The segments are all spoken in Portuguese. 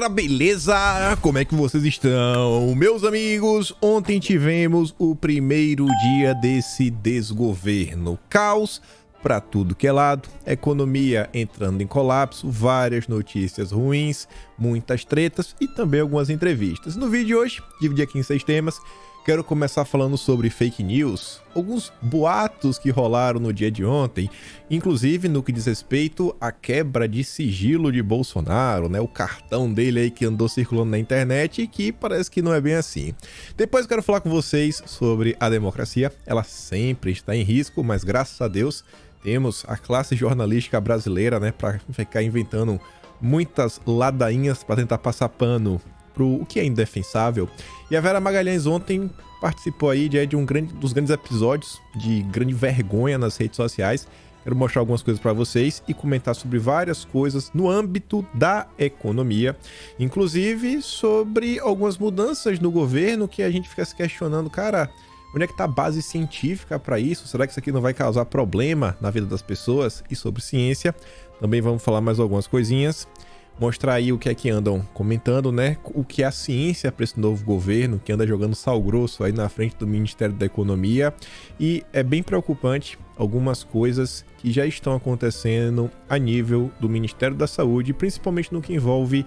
galera, beleza? Como é que vocês estão? Meus amigos, ontem tivemos o primeiro dia desse desgoverno. Caos pra tudo que é lado, economia entrando em colapso, várias notícias ruins, muitas tretas e também algumas entrevistas. No vídeo de hoje, dividi aqui em 6 temas. Quero começar falando sobre fake news, alguns boatos que rolaram no dia de ontem, inclusive no que diz respeito à quebra de sigilo de Bolsonaro, né? O cartão dele aí que andou circulando na internet e que parece que não é bem assim. Depois quero falar com vocês sobre a democracia. Ela sempre está em risco, mas graças a Deus temos a classe jornalística brasileira, né? Para ficar inventando muitas ladainhas para tentar passar pano pro que é indefensável. E a Vera Magalhães ontem participou aí de dos grandes episódios de grande vergonha nas redes sociais. Quero mostrar algumas coisas para vocês e comentar sobre várias coisas no âmbito da economia, inclusive sobre algumas mudanças no governo que a gente fica se questionando, cara, onde é que tá a base científica para isso? Será que isso aqui não vai causar problema na vida das pessoas? E sobre ciência, também vamos falar mais algumas coisinhas. Mostrar aí o que é que andam comentando, né? O que é a ciência para esse novo governo, que anda jogando sal grosso aí na frente do Ministério da Economia. E é bem preocupante algumas coisas que já estão acontecendo a nível do Ministério da Saúde, principalmente no que envolve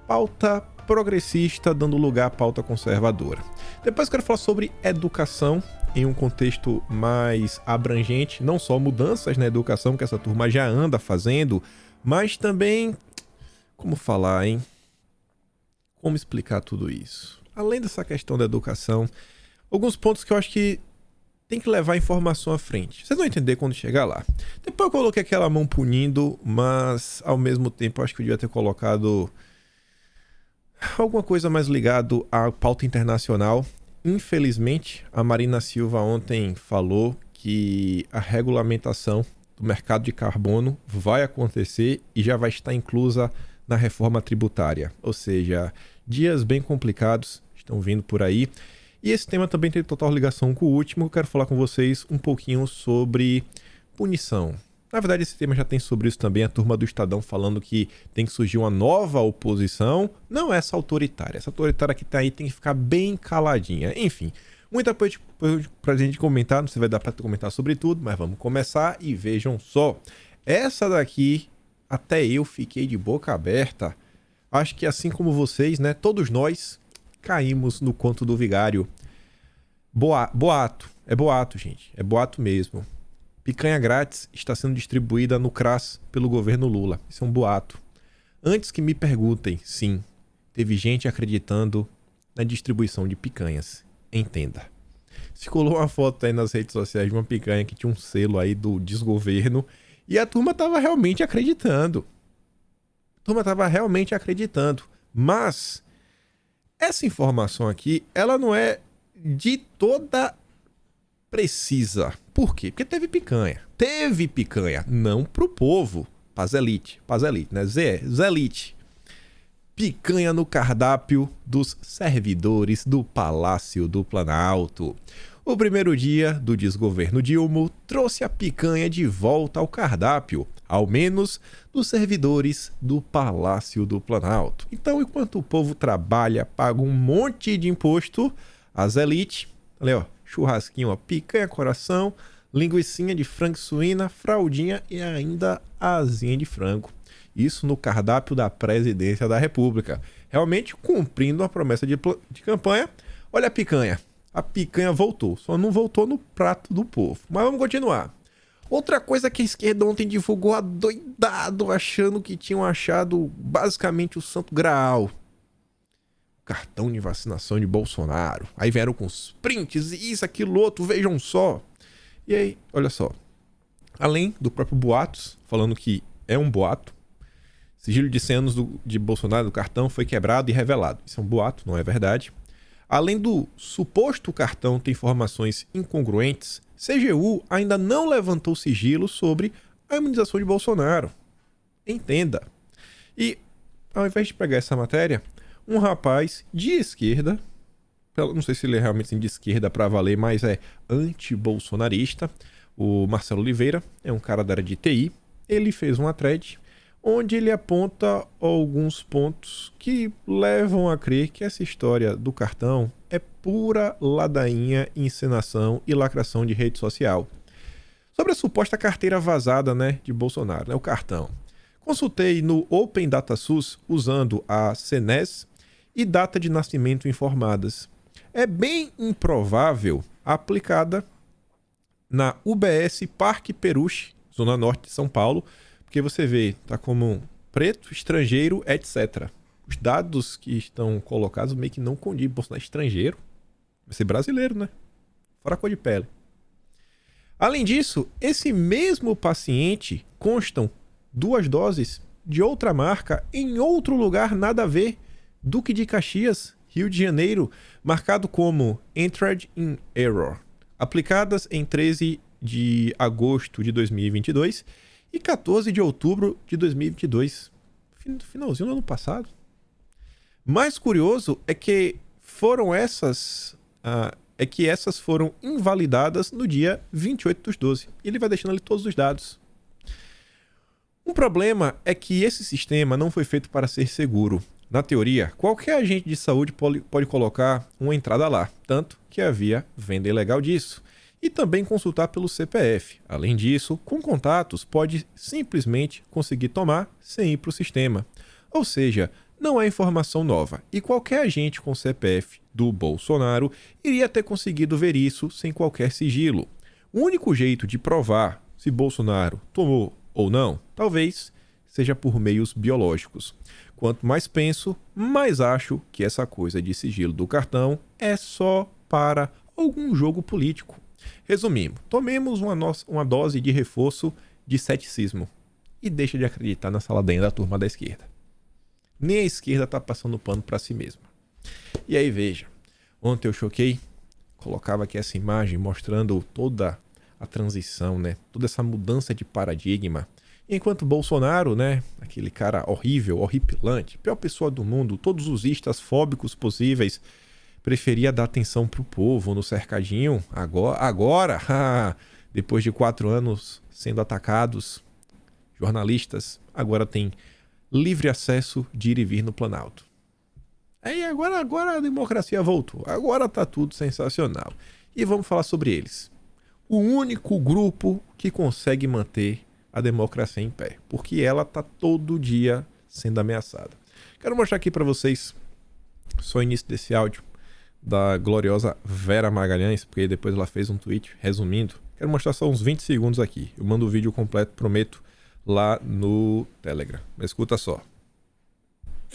pauta progressista dando lugar à pauta conservadora. Depois quero falar sobre educação em um contexto mais abrangente, não só mudanças na educação que essa turma já anda fazendo, mas também... Como falar, hein? Como explicar tudo isso? Além dessa questão da educação, alguns pontos que eu acho que tem que levar a informação à frente. Vocês vão entender quando chegar lá. Depois eu coloquei aquela mão punindo, mas ao mesmo tempo eu acho que eu devia ter colocado alguma coisa mais ligado à pauta internacional. Infelizmente, a Marina Silva ontem falou que a regulamentação do mercado de carbono vai acontecer e já vai estar inclusa na reforma tributária, ou seja, dias bem complicados estão vindo por aí. E esse tema também tem total ligação com o último. Eu quero falar com vocês um pouquinho sobre punição. Na verdade, esse tema já tem sobre isso também, a turma do Estadão falando que tem que surgir uma nova oposição, não essa autoritária. Essa autoritária que tá aí tem que ficar bem caladinha. Enfim, muita coisa pra gente comentar, não sei se vai dar pra comentar sobre tudo, mas vamos começar e vejam só. Essa daqui... Até eu fiquei de boca aberta. Acho que assim como vocês, né? Todos nós caímos no conto do vigário. Boato. É boato, gente. É boato mesmo. Picanha grátis está sendo distribuída no CRAS pelo governo Lula. Isso é um boato. Antes que me perguntem, sim, teve gente acreditando na distribuição de picanhas. Entenda. Circulou uma foto aí nas redes sociais de uma picanha que tinha um selo aí do desgoverno. E a turma estava realmente acreditando. Mas essa informação aqui, ela não é de toda precisa. Por quê? Porque teve picanha. Teve picanha. Não pro povo. Pazelite, né? Zelite. Picanha no cardápio dos servidores do Palácio do Planalto. O primeiro dia do desgoverno Dilma trouxe a picanha de volta ao cardápio, ao menos dos servidores do Palácio do Planalto. Então, enquanto o povo trabalha, paga um monte de imposto, as elites, olha, ó, churrasquinho, ó, picanha, coração, linguicinha de frango suína, fraldinha e ainda asinha de frango. Isso no cardápio da Presidência da República. Realmente cumprindo a promessa de campanha. Olha a picanha. A picanha voltou, só não voltou no prato do povo. Mas vamos continuar. Outra coisa que a esquerda ontem divulgou adoidado, achando que tinham achado basicamente o Santo Graal. Cartão de vacinação de Bolsonaro. Aí vieram com os prints e isso, aquilo, outro, vejam só. E aí, olha só. Além do próprio boatos, falando que é um boato, sigilo de 100 anos de Bolsonaro do cartão foi quebrado e revelado. Isso é um boato, não é verdade. Além do suposto cartão ter informações incongruentes, CGU ainda não levantou sigilo sobre a imunização de Bolsonaro. Entenda. E, ao invés de pegar essa matéria, um rapaz de esquerda, não sei se ele é realmente de esquerda para valer, mas é anti-bolsonarista, o Marcelo Oliveira, é um cara da área de TI, ele fez uma thread onde ele aponta alguns pontos que levam a crer que essa história do cartão é pura ladainha, encenação e lacração de rede social. Sobre a suposta carteira vazada, de Bolsonaro, o cartão. Consultei no Open Data SUS usando a CNES e data de nascimento informadas. É bem improvável aplicada na UBS Parque Peruche, Zona Norte de São Paulo, porque você vê, tá como preto, estrangeiro, etc. Os dados que estão colocados meio que não condizem. Bolsonaro é estrangeiro, vai ser brasileiro, fora a cor de pele. Além disso, esse mesmo paciente constam 2 doses de outra marca em outro lugar nada a ver, Duque de Caxias, Rio de Janeiro, marcado como Entered in Error, aplicadas em 13 de agosto de 2022 e 14 de outubro de 2022, finalzinho do ano passado. Mais curioso é que essas foram invalidadas no dia 28/12. E ele vai deixando ali todos os dados. Um problema é que esse sistema não foi feito para ser seguro. Na teoria, qualquer agente de saúde pode colocar uma entrada lá, tanto que havia venda ilegal disso. E também consultar pelo CPF. Além disso, com contatos, pode simplesmente conseguir tomar sem ir para o sistema. Ou seja, não é informação nova. E qualquer agente com CPF do Bolsonaro iria ter conseguido ver isso sem qualquer sigilo. O único jeito de provar se Bolsonaro tomou ou não, talvez, seja por meios biológicos. Quanto mais penso, mais acho que essa coisa de sigilo do cartão é só para algum jogo político. Resumindo, tomemos uma dose de reforço de ceticismo e deixa de acreditar nessa ladainha da turma da esquerda. Nem a esquerda está passando pano para si mesma. E aí veja, ontem eu choquei, colocava aqui essa imagem mostrando toda a transição, toda essa mudança de paradigma. Enquanto Bolsonaro, aquele cara horrível, horripilante, pior pessoa do mundo, todos os istas fóbicos possíveis, preferia dar atenção pro povo no cercadinho. Agora, depois de 4 anos sendo atacados, jornalistas agora têm livre acesso de ir e vir no Planalto. Aí agora a democracia voltou. Agora tá tudo sensacional. E vamos falar sobre eles. O único grupo que consegue manter a democracia em pé, porque ela tá todo dia sendo ameaçada. Quero mostrar aqui para vocês só o início desse áudio da gloriosa Vera Magalhães, porque depois ela fez um tweet resumindo. Quero mostrar só uns 20 segundos aqui. Eu mando o vídeo completo, prometo, lá no Telegram. Mas escuta só.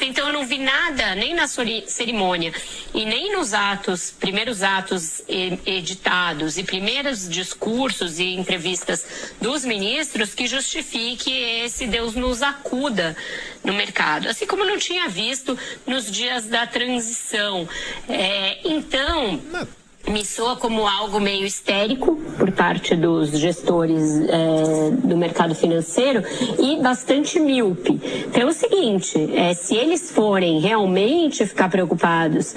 Então eu não vi nada, nem na cerimônia e nem nos primeiros atos editados e primeiros discursos e entrevistas dos ministros que justifique esse Deus nos acuda no mercado. Assim como não tinha visto nos dias da transição. Então... me soa como algo meio histérico por parte dos gestores do mercado financeiro e bastante míope. Então é o seguinte, se eles forem realmente ficar preocupados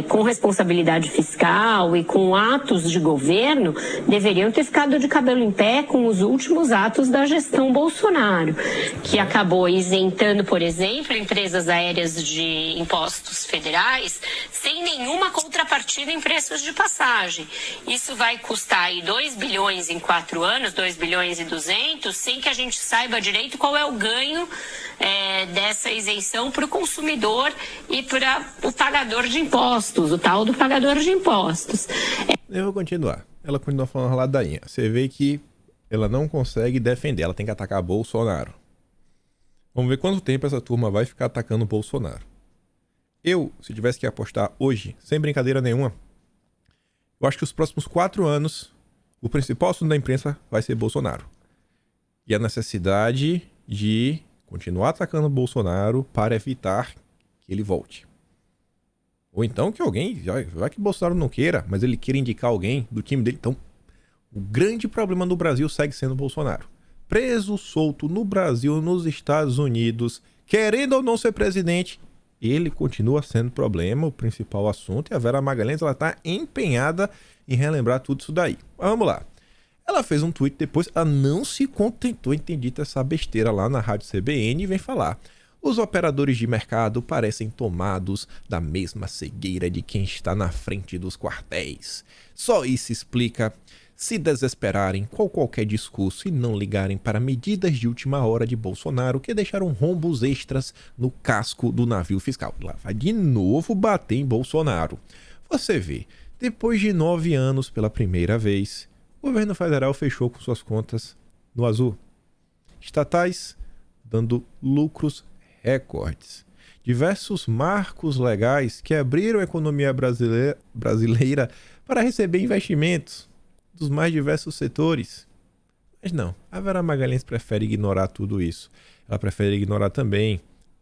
com responsabilidade fiscal e com atos de governo, deveriam ter ficado de cabelo em pé com os últimos atos da gestão Bolsonaro, que acabou isentando, por exemplo, empresas aéreas de impostos federais sem nenhuma contrapartida em preços de passagem. Isso vai custar aí 2 bilhões em 4 anos, 2 bilhões e 200, sem que a gente saiba direito qual é o ganho dessa isenção para o consumidor e para o pagador de impostos, o tal do pagador de impostos. Eu vou continuar. Ela continua falando ladainha. Você vê que ela não consegue defender, ela tem que atacar Bolsonaro. Vamos ver quanto tempo essa turma vai ficar atacando Bolsonaro. Eu, se tivesse que apostar hoje, sem brincadeira nenhuma, eu acho que os próximos 4 anos, o principal assunto da imprensa vai ser Bolsonaro. E a necessidade de continuar atacando Bolsonaro para evitar que ele volte. Ou então que alguém, vai que Bolsonaro não queira, mas ele queira indicar alguém do time dele. Então, o grande problema no Brasil segue sendo Bolsonaro. Preso, solto no Brasil, nos Estados Unidos, querendo ou não ser presidente, ele continua sendo problema, o principal assunto, e a Vera Magalhães está empenhada em relembrar tudo isso daí. Mas vamos lá. Ela fez um tweet depois, ela não se contentou em ter dito essa besteira lá na rádio CBN e vem falar: os operadores de mercado parecem tomados da mesma cegueira de quem está na frente dos quartéis. Só isso explica se desesperarem com qualquer discurso e não ligarem para medidas de última hora de Bolsonaro que deixaram rombos extras no casco do navio fiscal. Lá vai de novo bater em Bolsonaro. Você vê, depois de 9 anos pela primeira vez, o governo federal fechou com suas contas no azul. Estatais dando lucros recordes. Diversos marcos legais que abriram a economia brasileira para receber investimentos dos mais diversos setores. Mas não, a Vera Magalhães prefere ignorar tudo isso. Ela prefere ignorar também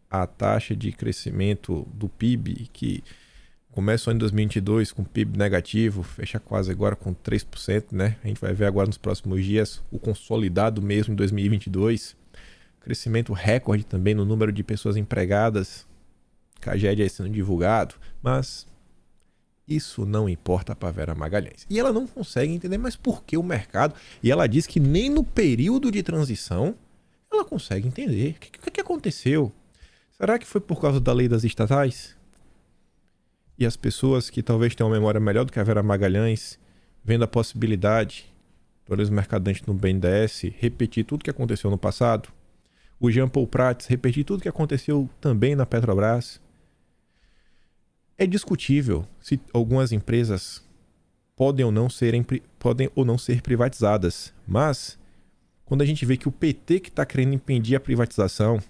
a taxa de crescimento do PIB, que começa em 2022 com PIB negativo, fecha quase agora com 3%, né? A gente vai ver agora nos próximos dias o consolidado mesmo em 2022. Crescimento recorde também no número de pessoas empregadas, CAGED aí sendo divulgado, mas isso não importa para Vera Magalhães. E ela não consegue entender, mas por que o mercado? E ela diz que nem no período de transição ela consegue entender. O que aconteceu? Será que foi por causa da lei das estatais? E as pessoas que talvez tenham uma memória melhor do que a Vera Magalhães, vendo a possibilidade do Aloysio Mercadante no BNDES repetir tudo o que aconteceu no passado, o Jean Paul Prats repetir tudo o que aconteceu também na Petrobras. É discutível se algumas empresas podem ou não ser privatizadas, mas quando a gente vê que o PT que está querendo impedir a privatização,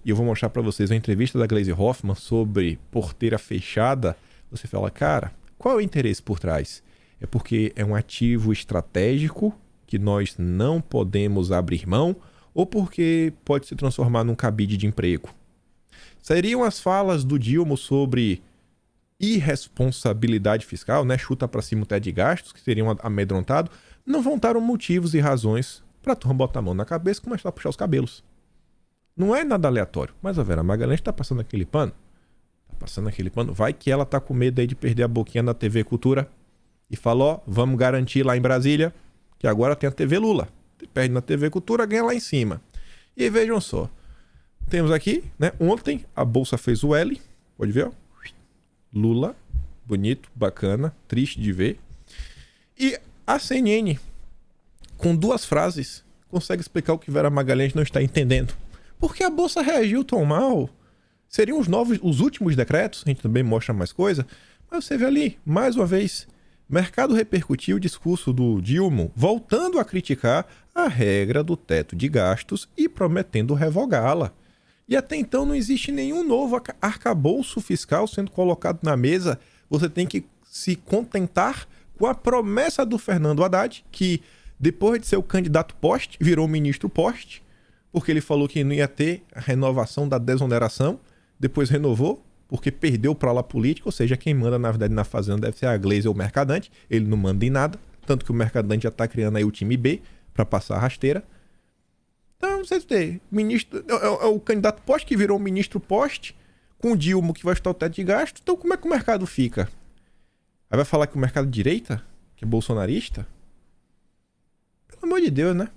e eu vou mostrar para vocês uma entrevista da Gleisi Hoffmann sobre porteira fechada, você fala, cara, qual é o interesse por trás? É porque é um ativo estratégico que nós não podemos abrir mão ou porque pode se transformar num cabide de emprego? Seriam as falas do Dilma sobre irresponsabilidade fiscal, né? Chuta para cima o teto de gastos, que seriam amedrontado, não vão dar motivos e razões para a turma botar a mão na cabeça e começar a puxar os cabelos. Não é nada aleatório, mas a Vera Magalhães está passando aquele pano. Vai que ela tá com medo aí de perder a boquinha na TV Cultura e fala, ó, vamos garantir lá em Brasília que agora tem a TV Lula. Perde na TV Cultura, ganha lá em cima. E aí, vejam só. Temos aqui, né? Ontem a Bolsa fez o L. Pode ver, ó. Lula, bonito, bacana, triste de ver. E a CNN, com 2 frases, consegue explicar o que Vera Magalhães não está entendendo. Porque a Bolsa reagiu tão mal. Seriam os últimos decretos, a gente também mostra mais coisa. Mas você vê ali, mais uma vez, o mercado repercutiu o discurso do Dilma, voltando a criticar a regra do teto de gastos e prometendo revogá-la. E até então não existe nenhum novo arcabouço fiscal sendo colocado na mesa. Você tem que se contentar com a promessa do Fernando Haddad, que depois de ser o candidato poste, virou o ministro poste, porque ele falou que não ia ter a renovação da desoneração, depois renovou, porque perdeu para lá política, ou seja, quem manda na verdade na fazenda deve ser a Gleisi ou o Mercadante, ele não manda em nada, tanto que o Mercadante já está criando aí o time B para passar a rasteira. Então, vocês têm ministro, é o candidato poste que virou o ministro poste, com o Dilma que vai estar o teto de gasto, então como é que o mercado fica? Aí vai falar que o mercado de direita, que é bolsonarista? Pelo amor de Deus, né?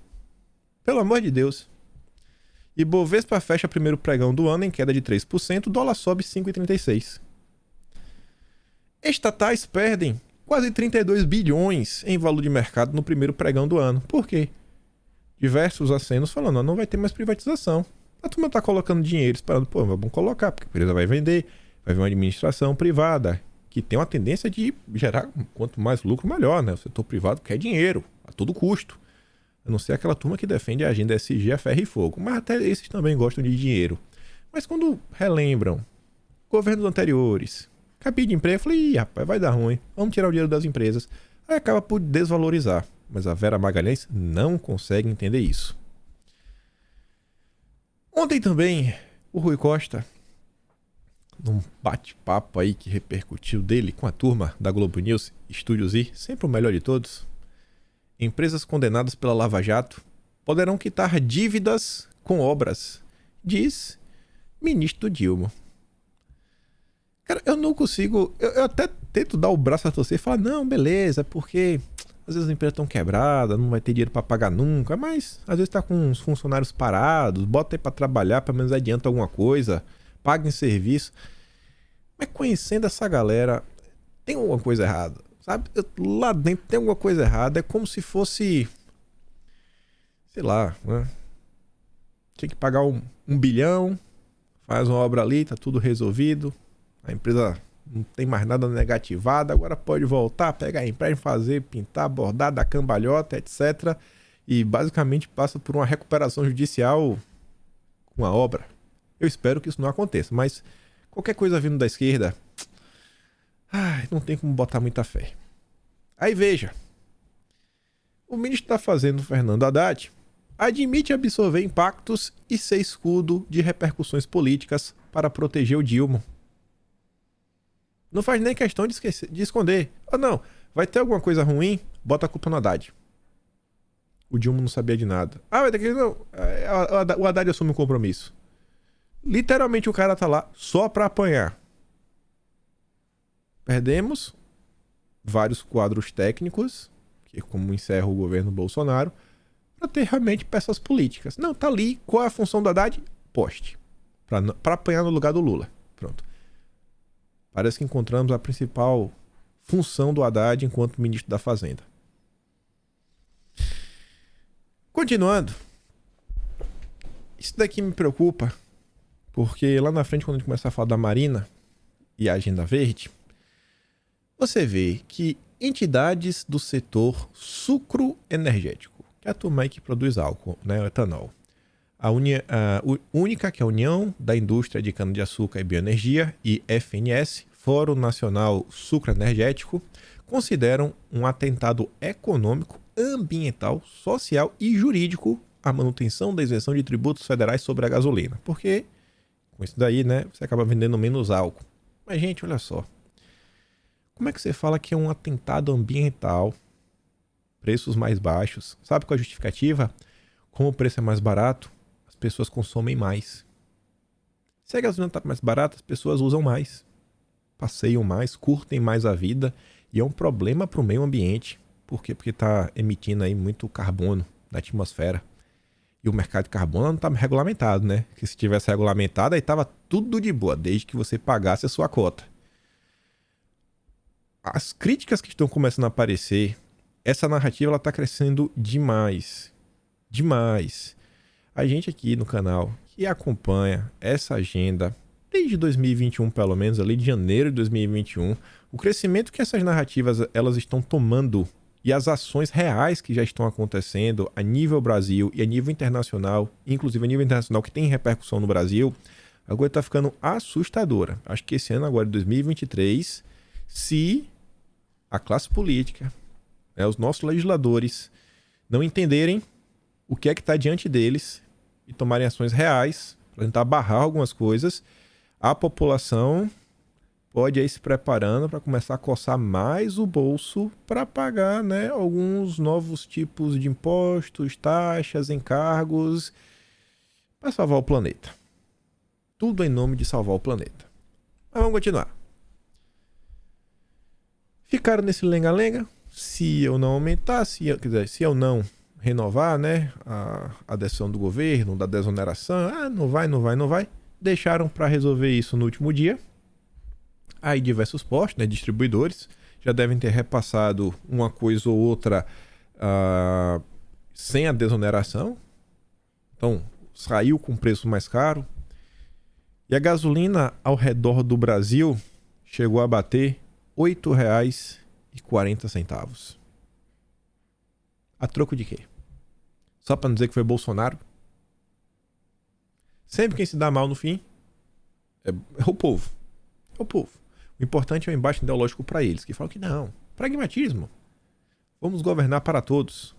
Pelo amor de Deus. E Bovespa fecha primeiro pregão do ano em queda de 3%, dólar sobe 5,36. Estatais perdem quase 32 bilhões em valor de mercado no primeiro pregão do ano. Por quê? Diversos acenos falando, não vai ter mais privatização. A turma está colocando dinheiro, esperando, vamos colocar, porque a empresa vai vender, vai vir uma administração privada, que tem uma tendência de gerar, quanto mais lucro, melhor, né? O setor privado quer dinheiro, a todo custo. A não ser aquela turma que defende a agenda SG a ferro e fogo. Mas até esses também gostam de dinheiro. Mas quando relembram governos anteriores, cabide de emprego, eu falei, rapaz, vai dar ruim. Vamos tirar o dinheiro das empresas. Aí acaba por desvalorizar. Mas a Vera Magalhães não consegue entender isso. Ontem também, o Rui Costa, num bate-papo aí que repercutiu dele com a turma da Globo News, Estúdio Z, sempre o melhor de todos. Empresas condenadas pela Lava Jato poderão quitar dívidas com obras, diz ministro Dilma. Cara, eu não consigo... Eu até tento dar o braço a torcer e falar, não, beleza, porque Às vezes as empresas estão quebradas, não vai ter dinheiro para pagar nunca, mas às vezes está com os funcionários parados, bota aí para trabalhar, pelo menos adianta alguma coisa, paga em serviço. Mas conhecendo essa galera, tem alguma coisa errada, sabe? Lá dentro tem alguma coisa errada, é como se fosse, sei lá, né? Tinha que pagar um bilhão, faz uma obra ali, tá tudo resolvido, a empresa não tem mais nada negativado, agora pode voltar, pegar empréstimo, fazer, pintar, bordar, dar cambalhota, etc. E basicamente passa por uma recuperação judicial com a obra. Eu espero que isso não aconteça, mas qualquer coisa vindo da esquerda, não tem como botar muita fé. Aí veja, o ministro da Fazenda, Fernando Haddad, admite absorver impactos e ser escudo de repercussões políticas para proteger o Dilma. Não faz nem questão de esconder. Não, vai ter alguma coisa ruim, bota a culpa no Haddad. O Dilma não sabia de nada. Vai ter que... Não, o Haddad assume um compromisso. Literalmente o cara tá lá só pra apanhar. Perdemos vários quadros técnicos, que como encerra o governo Bolsonaro, para ter realmente peças políticas. Não, tá ali. Qual é a função do Haddad? Poste. Pra apanhar no lugar do Lula. Pronto. Parece que encontramos a principal função do Haddad enquanto ministro da Fazenda. Continuando. Isso daqui me preocupa, porque lá na frente, quando a gente começar a falar da Marina e a Agenda Verde, você vê que entidades do setor sucroenergético, que é a turma aí que produz álcool, né, o etanol, a única, que é a União da Indústria de Cana-de-Açúcar e Bioenergia, e FNS, Fórum Nacional Sucroenergético, consideram um atentado econômico, ambiental, social e jurídico a manutenção da isenção de tributos federais sobre a gasolina. Porque, com isso daí, né, você acaba vendendo menos álcool. Mas, gente, olha só. Como é que você fala que é um atentado ambiental, preços mais baixos? Sabe qual é a justificativa? Como o preço é mais barato, as pessoas consomem mais. Se a gasolina está mais barata, as pessoas usam mais, passeiam mais, curtem mais a vida, e é um problema para o meio ambiente. Por quê? Porque está emitindo aí muito carbono na atmosfera. E o mercado de carbono não está regulamentado, né? Porque se tivesse regulamentado, aí estava tudo de boa, desde que você pagasse a sua cota. As críticas que estão começando a aparecer, essa narrativa ela está crescendo demais. Demais. A gente aqui no canal que acompanha essa agenda desde 2021, pelo menos, ali de janeiro de 2021, o crescimento que essas narrativas elas estão tomando e as ações reais que já estão acontecendo a nível Brasil e a nível internacional, inclusive a nível internacional que tem repercussão no Brasil, a coisa está ficando assustadora. Acho que esse ano agora, de 2023, se a classe política, os nossos legisladores, não entenderem o que é que está diante deles e tomarem ações reais para tentar barrar algumas coisas, a população pode ir se preparando para começar a coçar mais o bolso para pagar, né, alguns novos tipos de impostos, taxas, encargos, para salvar o planeta. Tudo em nome de salvar o planeta. Mas vamos continuar. Ficaram nesse lenga-lenga. Se eu não aumentar, se eu não renovar, né, a adesão do governo, da desoneração, não vai. Deixaram para resolver isso no último dia. Aí diversos postos, né, distribuidores, já devem ter repassado uma coisa ou outra sem a desoneração. Então, saiu com preço mais caro. E a gasolina ao redor do Brasil chegou a bater R$ 8,40. A troco de quê? Só para não dizer que foi Bolsonaro? Sempre quem se dá mal no fim é o povo. É o povo. O importante é o embate ideológico para eles, que falam que não. Pragmatismo. Vamos governar para todos.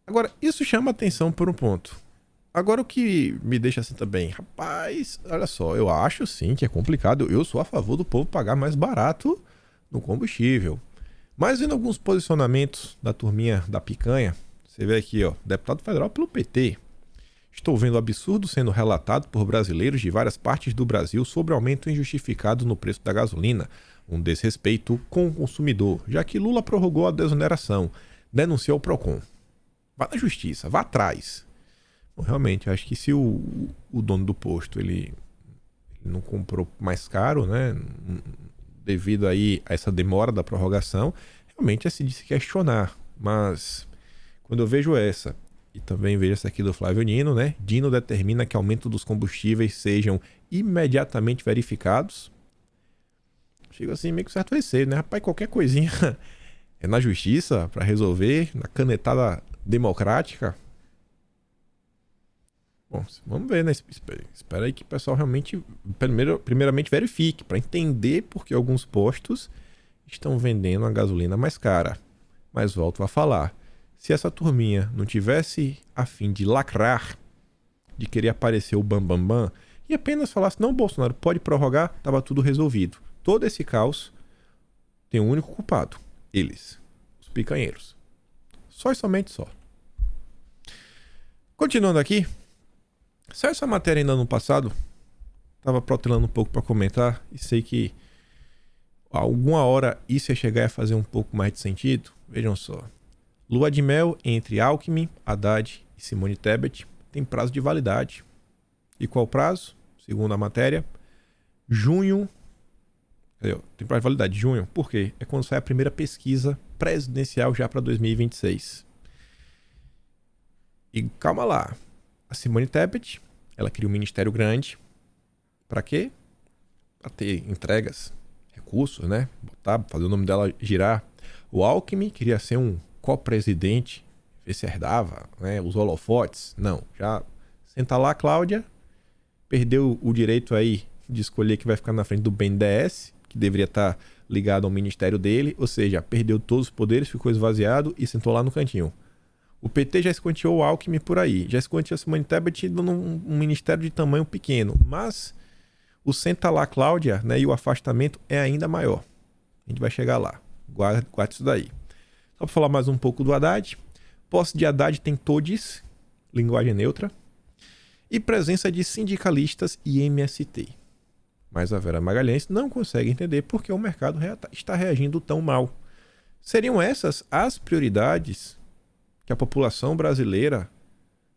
Agora, isso chama atenção por um ponto. Agora, o que me deixa assim também, rapaz, olha só, eu acho sim que é complicado. Eu sou a favor do povo pagar mais barato no combustível. Mas vendo alguns posicionamentos da turminha da picanha, você vê aqui, deputado federal pelo PT. Estou vendo absurdo sendo relatado por brasileiros de várias partes do Brasil sobre aumento injustificado no preço da gasolina. um desrespeito com o consumidor, já que Lula prorrogou a desoneração, denunciou o PROCON. Vá na justiça, vá atrás. Bom, realmente, acho que se o dono do posto ele não comprou mais caro, né, devido aí a essa demora da prorrogação, realmente é de se questionar. Mas quando eu vejo essa, e também vejo essa aqui do Flávio Dino, né? Dino determina que aumento dos combustíveis sejam imediatamente verificados. Chega assim meio que certo receio, né? Rapaz, qualquer coisinha é na justiça para resolver, na canetada democrática. Bom, vamos ver, né? Espera aí que o pessoal realmente, primeiramente, verifique para entender porque alguns postos estão vendendo a gasolina mais cara. Mas volto a falar, se essa turminha não tivesse a fim de lacrar, de querer aparecer o bambambam, e apenas falasse, não, Bolsonaro pode prorrogar, estava tudo resolvido. Todo esse caos tem um único culpado, eles, os picanheiros. Só e somente só. Continuando aqui, saiu essa matéria ainda no passado, estava protelando um pouco para comentar, e sei que alguma hora isso ia chegar a fazer um pouco mais de sentido. Vejam só. Lua de mel entre Alckmin, Haddad e Simone Tebet tem prazo de validade. E qual prazo? Segundo a matéria, junho. Tem prazo de validade, junho. Por quê? É quando sai a primeira pesquisa presidencial já para 2026. E calma lá. A Simone Tebet, ela cria um ministério grande. Para quê? Para ter entregas, recursos, né? Fazer o nome dela girar. O Alckmin queria ser um co-presidente, ver se herdava, né? Os holofotes. Não, já senta lá, Cláudia. Perdeu o direito aí de escolher que vai ficar na frente do BNDES, que deveria estar ligado ao ministério dele. Ou seja, perdeu todos os poderes, ficou esvaziado e sentou lá no cantinho. O PT já esquanteou o Alckmin por aí. Já esquanteou a Simone Tebet dando um ministério de tamanho pequeno. Mas o senta lá, Cláudia, né, e o afastamento é ainda maior. A gente vai chegar lá. Guarda isso daí. Só para falar mais um pouco do Haddad. Posse de Haddad tem todes, linguagem neutra, e presença de sindicalistas e MST. Mas a Vera Magalhães não consegue entender por que o mercado está reagindo tão mal. Seriam essas as prioridades que a população brasileira,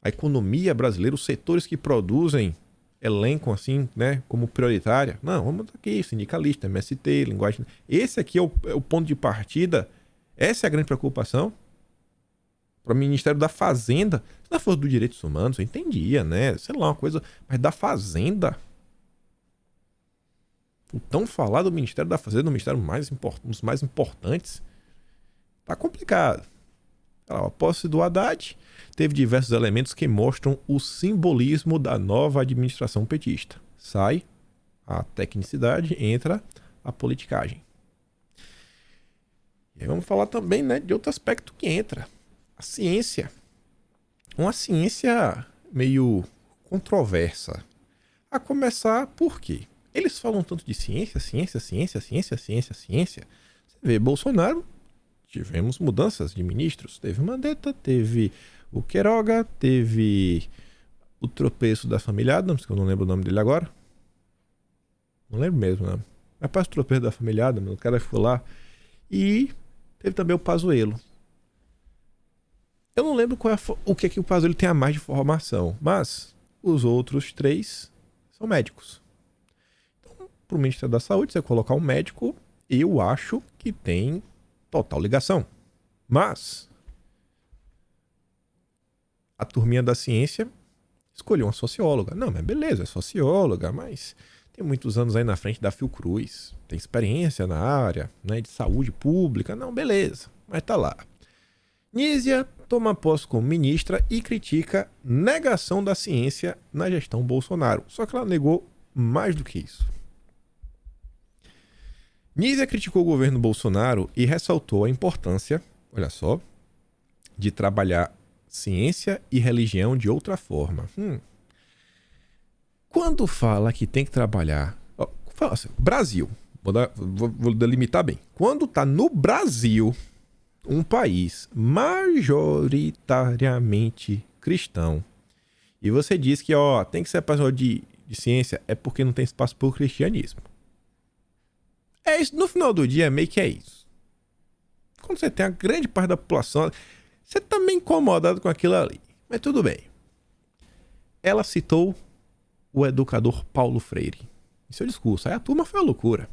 a economia brasileira, os setores que produzem elencam assim, né, como prioritária? Não, vamos aqui, sindicalista, MST, linguagem. Esse aqui é o ponto de partida. Essa é a grande preocupação. Para o Ministério da Fazenda, se não fosse dos Direitos Humanos, eu entendia, né? Sei lá, uma coisa, mas da Fazenda. O tão falado Ministério da Fazenda, o ministério um dos mais importantes. Tá complicado. A posse do Haddad teve diversos elementos que mostram o simbolismo da nova administração petista. Sai a tecnicidade, entra a politicagem. E aí vamos falar também, né, de outro aspecto que entra. A ciência. Uma ciência meio controversa. A começar por quê? Eles falam tanto de ciência. Você vê, Bolsonaro, tivemos mudanças de ministros. Teve Mandetta, teve o Queiroga, teve o tropeço da família Adams, que eu não lembro o nome dele agora. Não lembro mesmo, né? Rapaz, o tropeço da família Adams, o cara foi lá. E teve também o Pazuello. Eu não lembro o que o Pazuello tem a mais de formação, mas os outros três são médicos. Então, para o Ministério da Saúde, você colocar um médico, eu acho que tem total ligação. Mas a turminha da ciência escolheu uma socióloga. Não, mas beleza, é socióloga, mas tem muitos anos aí na frente da Fiocruz, tem experiência na área, né, de saúde pública. Não, beleza, mas tá lá. Nízia toma posse como ministra e critica negação da ciência na gestão Bolsonaro. Só que ela negou mais do que isso. Nízia criticou o governo Bolsonaro e ressaltou a importância, olha só, de trabalhar ciência e religião de outra forma. Quando fala que tem que trabalhar... fala assim, Brasil, vou delimitar bem. Quando tá no Brasil, um país majoritariamente cristão, e você diz que tem que ser professor de ciência, é porque não tem espaço para o cristianismo. É isso, no final do dia, meio que é isso. Quando você tem a grande parte da população, você tá meio incomodado com aquilo ali. Mas tudo bem. Ela citou o educador Paulo Freire em seu discurso. Aí a turma foi a loucura,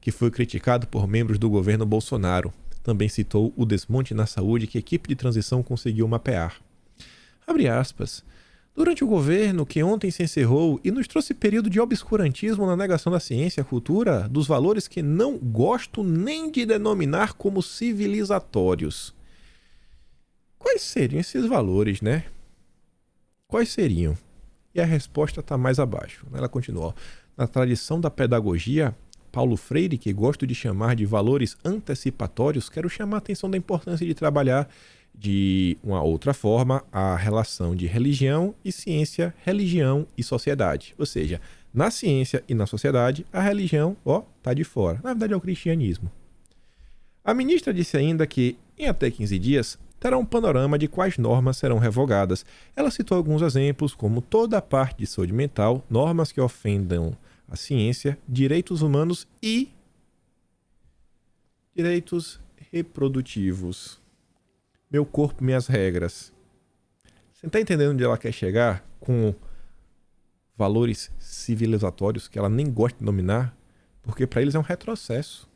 que foi criticado por membros do governo Bolsonaro. Também citou o desmonte na saúde que a equipe de transição conseguiu mapear. Abre aspas. Durante o governo que ontem se encerrou e nos trouxe período de obscurantismo na negação da ciência, cultura, dos valores que não gosto nem de denominar como civilizatórios. Quais seriam esses valores, né? Quais seriam? E a resposta está mais abaixo. Ela continuou. Na tradição da pedagogia, Paulo Freire, que gosto de chamar de valores antecipatórios, quero chamar a atenção da importância de trabalhar de uma outra forma a relação de religião e ciência, religião e sociedade. Ou seja, na ciência e na sociedade, a religião, tá de fora. Na verdade é o cristianismo. A ministra disse ainda que, em até 15 dias, terá um panorama de quais normas serão revogadas. Ela citou alguns exemplos, como toda a parte de saúde mental, normas que ofendam a ciência, direitos humanos e direitos reprodutivos. Meu corpo, minhas regras. Você está entendendo onde ela quer chegar com valores civilizatórios que ela nem gosta de nominar? Porque para eles é um retrocesso.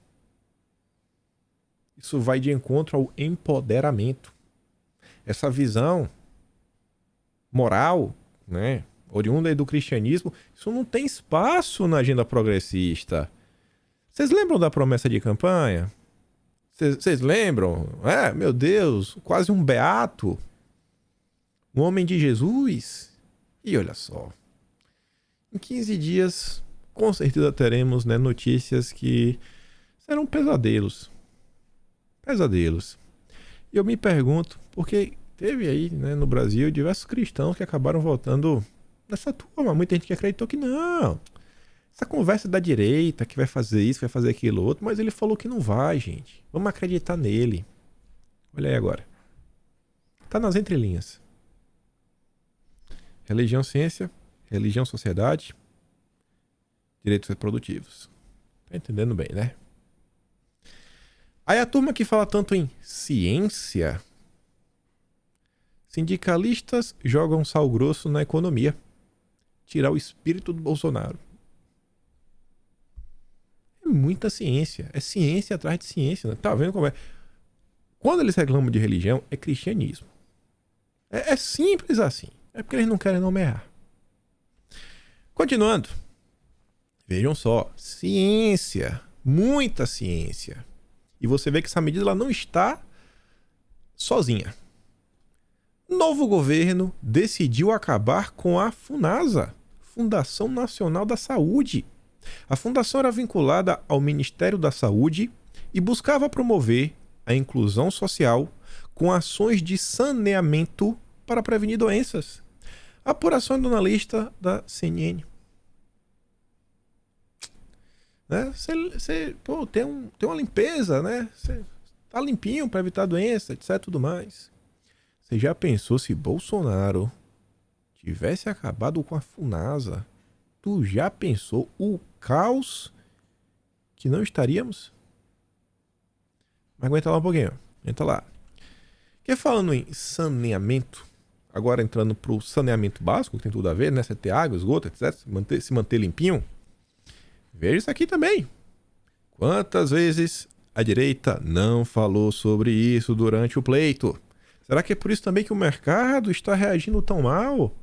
Isso vai de encontro ao empoderamento. Essa visão moral, né, oriunda do cristianismo, isso não tem espaço na agenda progressista. Vocês lembram da promessa de campanha? Vocês lembram? Meu Deus, quase um beato. Um homem de Jesus. E olha só. Em 15 dias, com certeza teremos, né, notícias que serão pesadelos. Pesadelos. E eu me pergunto, porque teve aí, né, no Brasil diversos cristãos que acabaram votando nessa turma. Muita gente que acreditou que não. Essa conversa da direita que vai fazer isso, vai fazer aquilo outro, mas ele falou que não vai, gente. Vamos acreditar nele. Olha aí agora. Tá nas entrelinhas. Religião, ciência, religião, sociedade, direitos reprodutivos. Tá entendendo bem, né? Aí a turma que fala tanto em ciência, sindicalistas jogam sal grosso na economia. Tirar o espírito do Bolsonaro. Muita ciência. É ciência atrás de ciência. Né? Tá vendo como é? Quando eles reclamam de religião, é cristianismo. É simples assim. É porque eles não querem nomear. Continuando. Vejam só. Ciência. Muita ciência. E você vê que essa medida ela não está sozinha. Novo governo decidiu acabar com a FUNASA, Fundação Nacional da Saúde. A fundação era vinculada ao Ministério da Saúde e buscava promover a inclusão social com ações de saneamento para prevenir doenças. A apuração é do analista da CNN. Né? Tem uma limpeza, né? Você tá limpinho para evitar doença, etc. Tudo mais. Você já pensou se Bolsonaro tivesse acabado com a FUNASA? Tu já pensou o caos que não estaríamos? Mas aguenta lá um pouquinho. Aguenta lá. Que falando em saneamento, agora entrando pro saneamento básico, que tem tudo a ver, né? Você ter água, esgoto, etc. Se manter limpinho. Veja isso aqui também. Quantas vezes a direita não falou sobre isso durante o pleito? Será que é por isso também que o mercado está reagindo tão mal?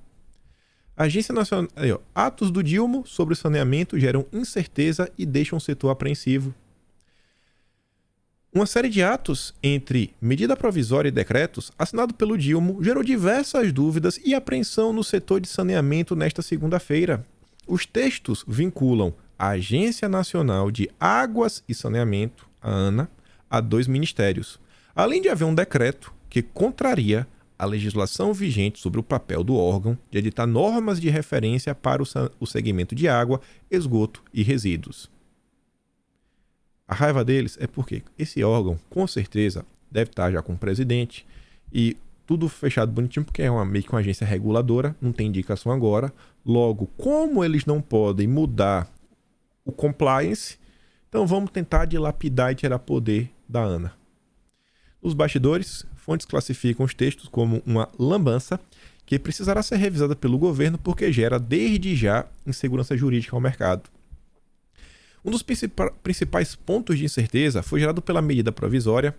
A Agência Nacional... Atos do Dilma sobre saneamento geram incerteza e deixam o setor apreensivo. Uma série de atos entre medida provisória e decretos assinado pelo Dilma gerou diversas dúvidas e apreensão no setor de saneamento nesta segunda-feira. Os textos vinculam a Agência Nacional de Águas e Saneamento, a ANA, a 2 ministérios, além de haver um decreto que contraria a legislação vigente sobre o papel do órgão de editar normas de referência para o segmento de água, esgoto e resíduos. A raiva deles é porque esse órgão, com certeza, deve estar já com o presidente e tudo fechado bonitinho, porque é meio que uma agência reguladora, não tem indicação agora. Logo, como eles não podem mudar o compliance, Então vamos tentar dilapidar e tirar poder da ANA. Nos bastidores, fontes classificam os textos como uma lambança que precisará ser revisada pelo governo porque gera desde já insegurança jurídica ao mercado. Um dos principais pontos de incerteza foi gerado pela medida provisória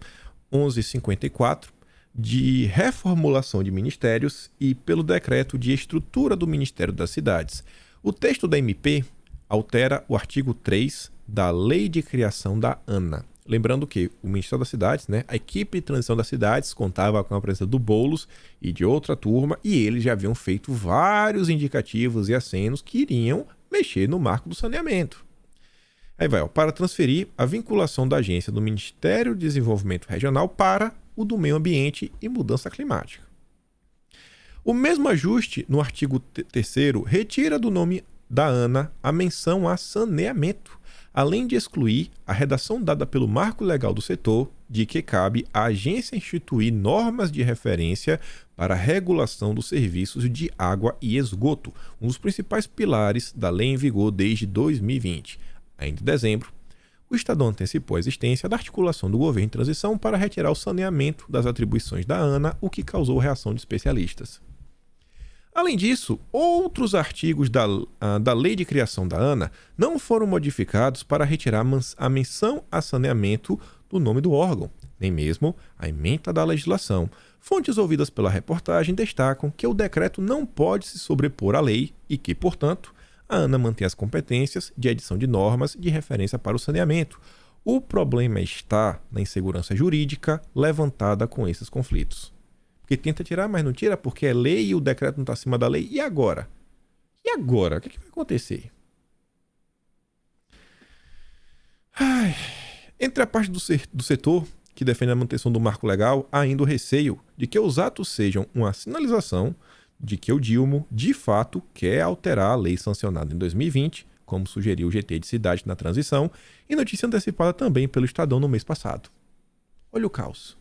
1154 de reformulação de ministérios e pelo decreto de estrutura do Ministério das Cidades. O texto da MP altera o artigo 3 da Lei de Criação da ANA. Lembrando que o Ministério das Cidades, a equipe de transição das cidades, contava com a presença do Boulos e de outra turma, e eles já haviam feito vários indicativos e acenos que iriam mexer no marco do saneamento. Aí vai, para transferir a vinculação da agência do Ministério do Desenvolvimento Regional para o do Meio Ambiente e Mudança Climática. O mesmo ajuste no artigo 3º retira do nome da ANA a menção a saneamento, além de excluir a redação dada pelo marco legal do setor de que cabe à agência instituir normas de referência para a regulação dos serviços de água e esgoto, um dos principais pilares da lei em vigor desde 2020. Ainda em dezembro, o Estadão antecipou a existência da articulação do governo em transição para retirar o saneamento das atribuições da ANA, o que causou reação de especialistas. Além disso, outros artigos da Lei de Criação da ANA não foram modificados para retirar a menção a saneamento do nome do órgão, nem mesmo a ementa da legislação. Fontes ouvidas pela reportagem destacam que o decreto não pode se sobrepor à lei e que, portanto, a ANA mantém as competências de edição de normas de referência para o saneamento. O problema está na insegurança jurídica levantada com esses conflitos. Porque tenta tirar, mas não tira porque é lei e o decreto não está acima da lei. E agora? E agora? O que vai acontecer? Entre a parte do setor que defende a manutenção do marco legal, há ainda o receio de que os atos sejam uma sinalização de que o Dilma, de fato, quer alterar a lei sancionada em 2020, como sugeriu o GT de Cidade na transição, e notícia antecipada também pelo Estadão no mês passado. Olha o caos.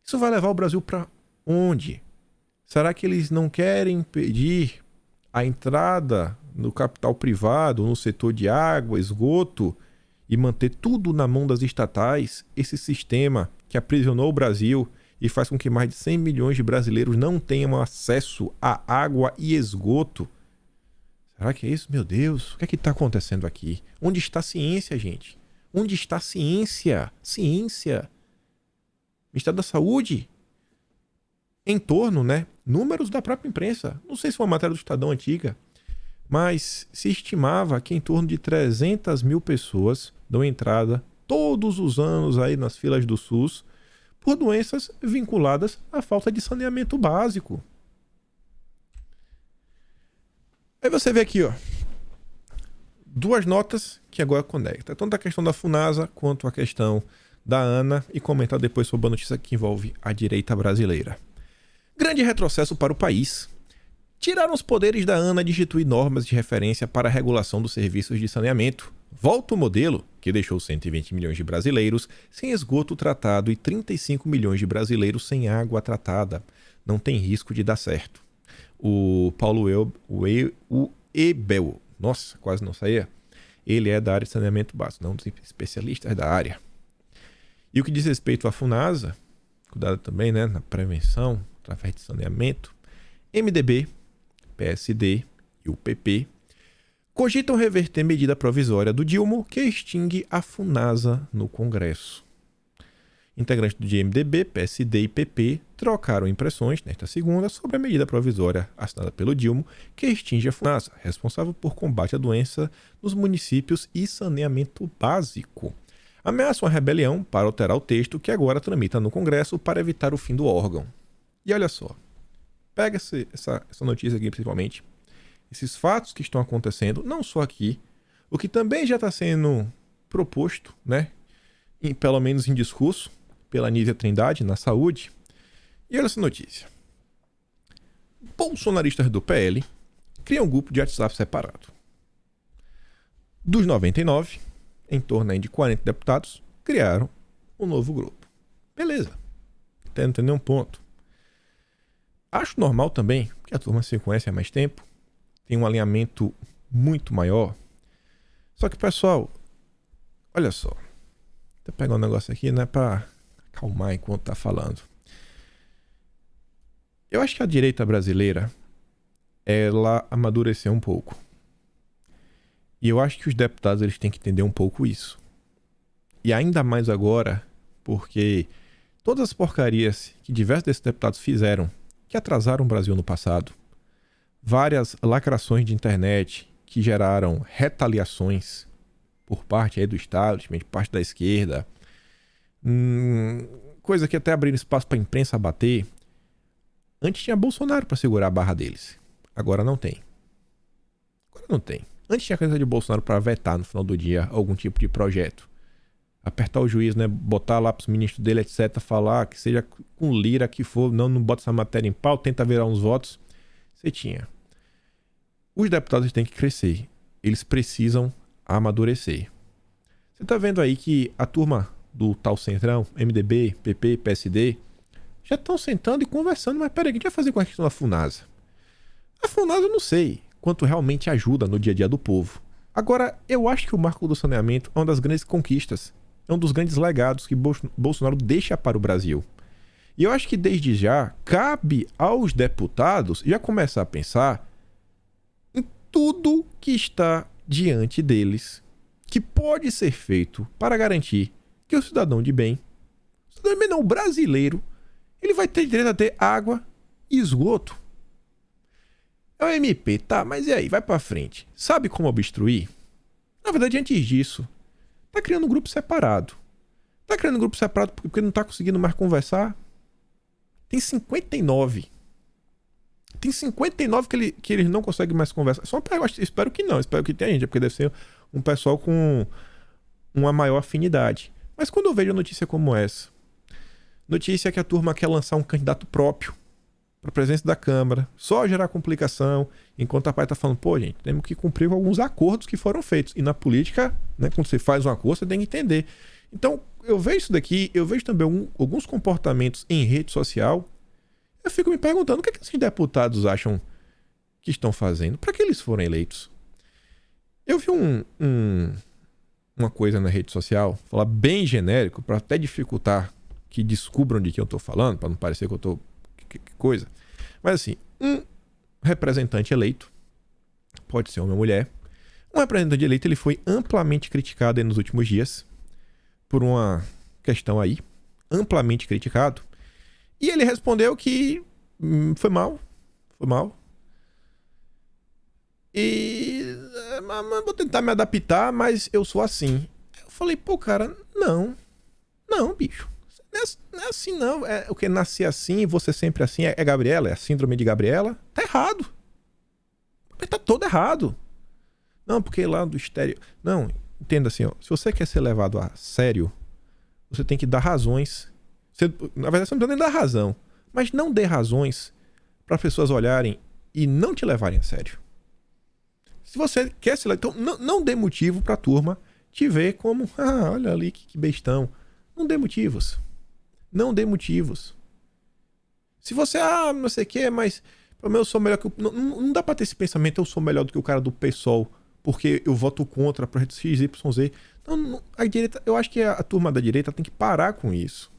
Isso vai levar o Brasil para onde? Será que eles não querem impedir a entrada no capital privado, no setor de água, esgoto, e manter tudo na mão das estatais? Esse sistema que aprisionou o Brasil e faz com que mais de 100 milhões de brasileiros não tenham acesso a água e esgoto. Será que é isso? Meu Deus, o que é que está acontecendo aqui? Onde está a ciência, gente? Onde está a ciência? Ciência. Ministério da Saúde, em torno, números da própria imprensa. Não sei se foi uma matéria do Estadão antiga, mas se estimava que em torno de 300 mil pessoas dão entrada todos os anos aí nas filas do SUS por doenças vinculadas à falta de saneamento básico. Aí você vê aqui, duas notas que agora conectam, tanto a questão da Funasa quanto a questão da ANA, e comentar depois sobre a notícia que envolve a direita brasileira. Grande retrocesso para o país. Tiraram os poderes da ANA de instituir normas de referência para a regulação dos serviços de saneamento. Volta o modelo que deixou 120 milhões de brasileiros sem esgoto tratado e 35 milhões de brasileiros sem água tratada. Não tem risco de dar certo. O Paulo Ebel, nossa, quase não saía. Ele é da área de saneamento básico, não dos especialistas da área. E o que diz respeito à Funasa, cuidado também na prevenção, através de saneamento, MDB, PSD e o PP cogitam reverter medida provisória do Dilma que extingue a Funasa no Congresso. Integrantes do MDB, PSD e PP trocaram impressões nesta segunda sobre a medida provisória assinada pelo Dilma que extingue a Funasa, responsável por combate à doença nos municípios e saneamento básico. Ameaçam a rebelião para alterar o texto que agora tramita no Congresso para evitar o fim do órgão. E olha só, pega essa notícia aqui principalmente, esses fatos que estão acontecendo, não só aqui, o que também já está sendo proposto, pelo menos em discurso, pela Nízia Trindade, na saúde. E olha essa notícia. Bolsonaristas do PL criam um grupo de WhatsApp separado. Dos 99, em torno aí de 40 deputados, criaram um novo grupo. Beleza. Até não tem nenhum ponto. Acho normal também, que a turma se conhece há mais tempo, tem um alinhamento muito maior. Só que, pessoal, olha só. Vou pegar um negócio aqui, né, pra acalmar enquanto tá falando. Eu acho que a direita brasileira, ela amadureceu um pouco. E eu acho que os deputados eles têm que entender um pouco isso. E ainda mais agora, porque todas as porcarias que diversos desses deputados fizeram, que atrasaram o Brasil no passado, várias lacrações de internet que geraram retaliações por parte aí do establishment, por parte da esquerda, coisa que até abriram espaço para a imprensa bater. Antes tinha Bolsonaro para segurar a barra deles. Agora não tem. Agora não tem. Antes tinha a coisa de Bolsonaro para vetar no final do dia algum tipo de projeto. Apertar o juiz, né? Botar lá pros ministros dele, etc. Falar que seja com lira que for. Não bota essa matéria em pau. Tenta virar uns votos. Você tinha. Os deputados têm que crescer. Eles precisam amadurecer. Você tá vendo aí que a turma do tal Centrão, MDB, PP, PSD, já estão sentando e conversando. Mas peraí, o que a gente vai fazer com a questão da Funasa? A Funasa eu não sei quanto realmente ajuda no dia a dia do povo. Agora, eu acho que o marco do saneamento é uma das grandes conquistas. É um dos grandes legados que Bolsonaro deixa para o Brasil. E eu acho que desde já cabe aos deputados já começar a pensar em tudo que está diante deles, que pode ser feito para garantir que o cidadão de bem, o brasileiro, ele vai ter direito a ter água e esgoto. É o MP, tá, mas e aí? Vai pra frente. Sabe como obstruir? Na verdade, antes disso, tá criando um grupo separado. Tá criando um grupo separado porque não tá conseguindo mais conversar. Tem 59. Tem 59 que eles não conseguem mais conversar. Espero que não, espero que tenha gente, porque deve ser um pessoal com uma maior afinidade. Mas quando eu vejo notícia como essa, notícia que a turma quer lançar um candidato próprio para a presença da Câmara, só gerar complicação, enquanto a pai tá falando, pô, gente, temos que cumprir com alguns acordos que foram feitos. E na política, né, quando você faz um acordo, você tem que entender. Então, eu vejo isso daqui, eu vejo também alguns comportamentos em rede social, eu fico me perguntando o que esses deputados acham que estão fazendo, para que eles foram eleitos. Eu vi uma coisa na rede social, falar bem genérico, para até dificultar que descubram de quem eu tô falando, para não parecer que eu tô que coisa. Mas assim, um representante eleito, pode ser homem ou mulher, um representante eleito, ele foi amplamente criticado aí nos últimos dias por uma questão aí, amplamente criticado, e ele respondeu que foi mal, e vou tentar me adaptar, mas eu sou assim. Eu falei, pô, cara, não, bicho. Não é assim, não. É o que nascer assim, você sempre assim. É Gabriela, é a síndrome de Gabriela. Tá errado. Tá todo errado. Não, porque lá do estéreo. Não, entenda assim, ó. Se você quer ser levado a sério, você tem que dar razões. Na verdade, você não precisa nem dar razão. Mas não dê razões para as pessoas olharem e não te levarem a sério. Se você quer ser levado, então não dê motivo pra turma te ver como, olha ali que bestão. Não dê motivos. Não dê motivos. Se você, não sei o que, mas pelo menos eu sou melhor que o... Não dá pra ter esse pensamento, eu sou melhor do que o cara do PSOL, porque eu voto contra projeto XYZ. Não, a direita, eu acho que a turma da direita tem que parar com isso.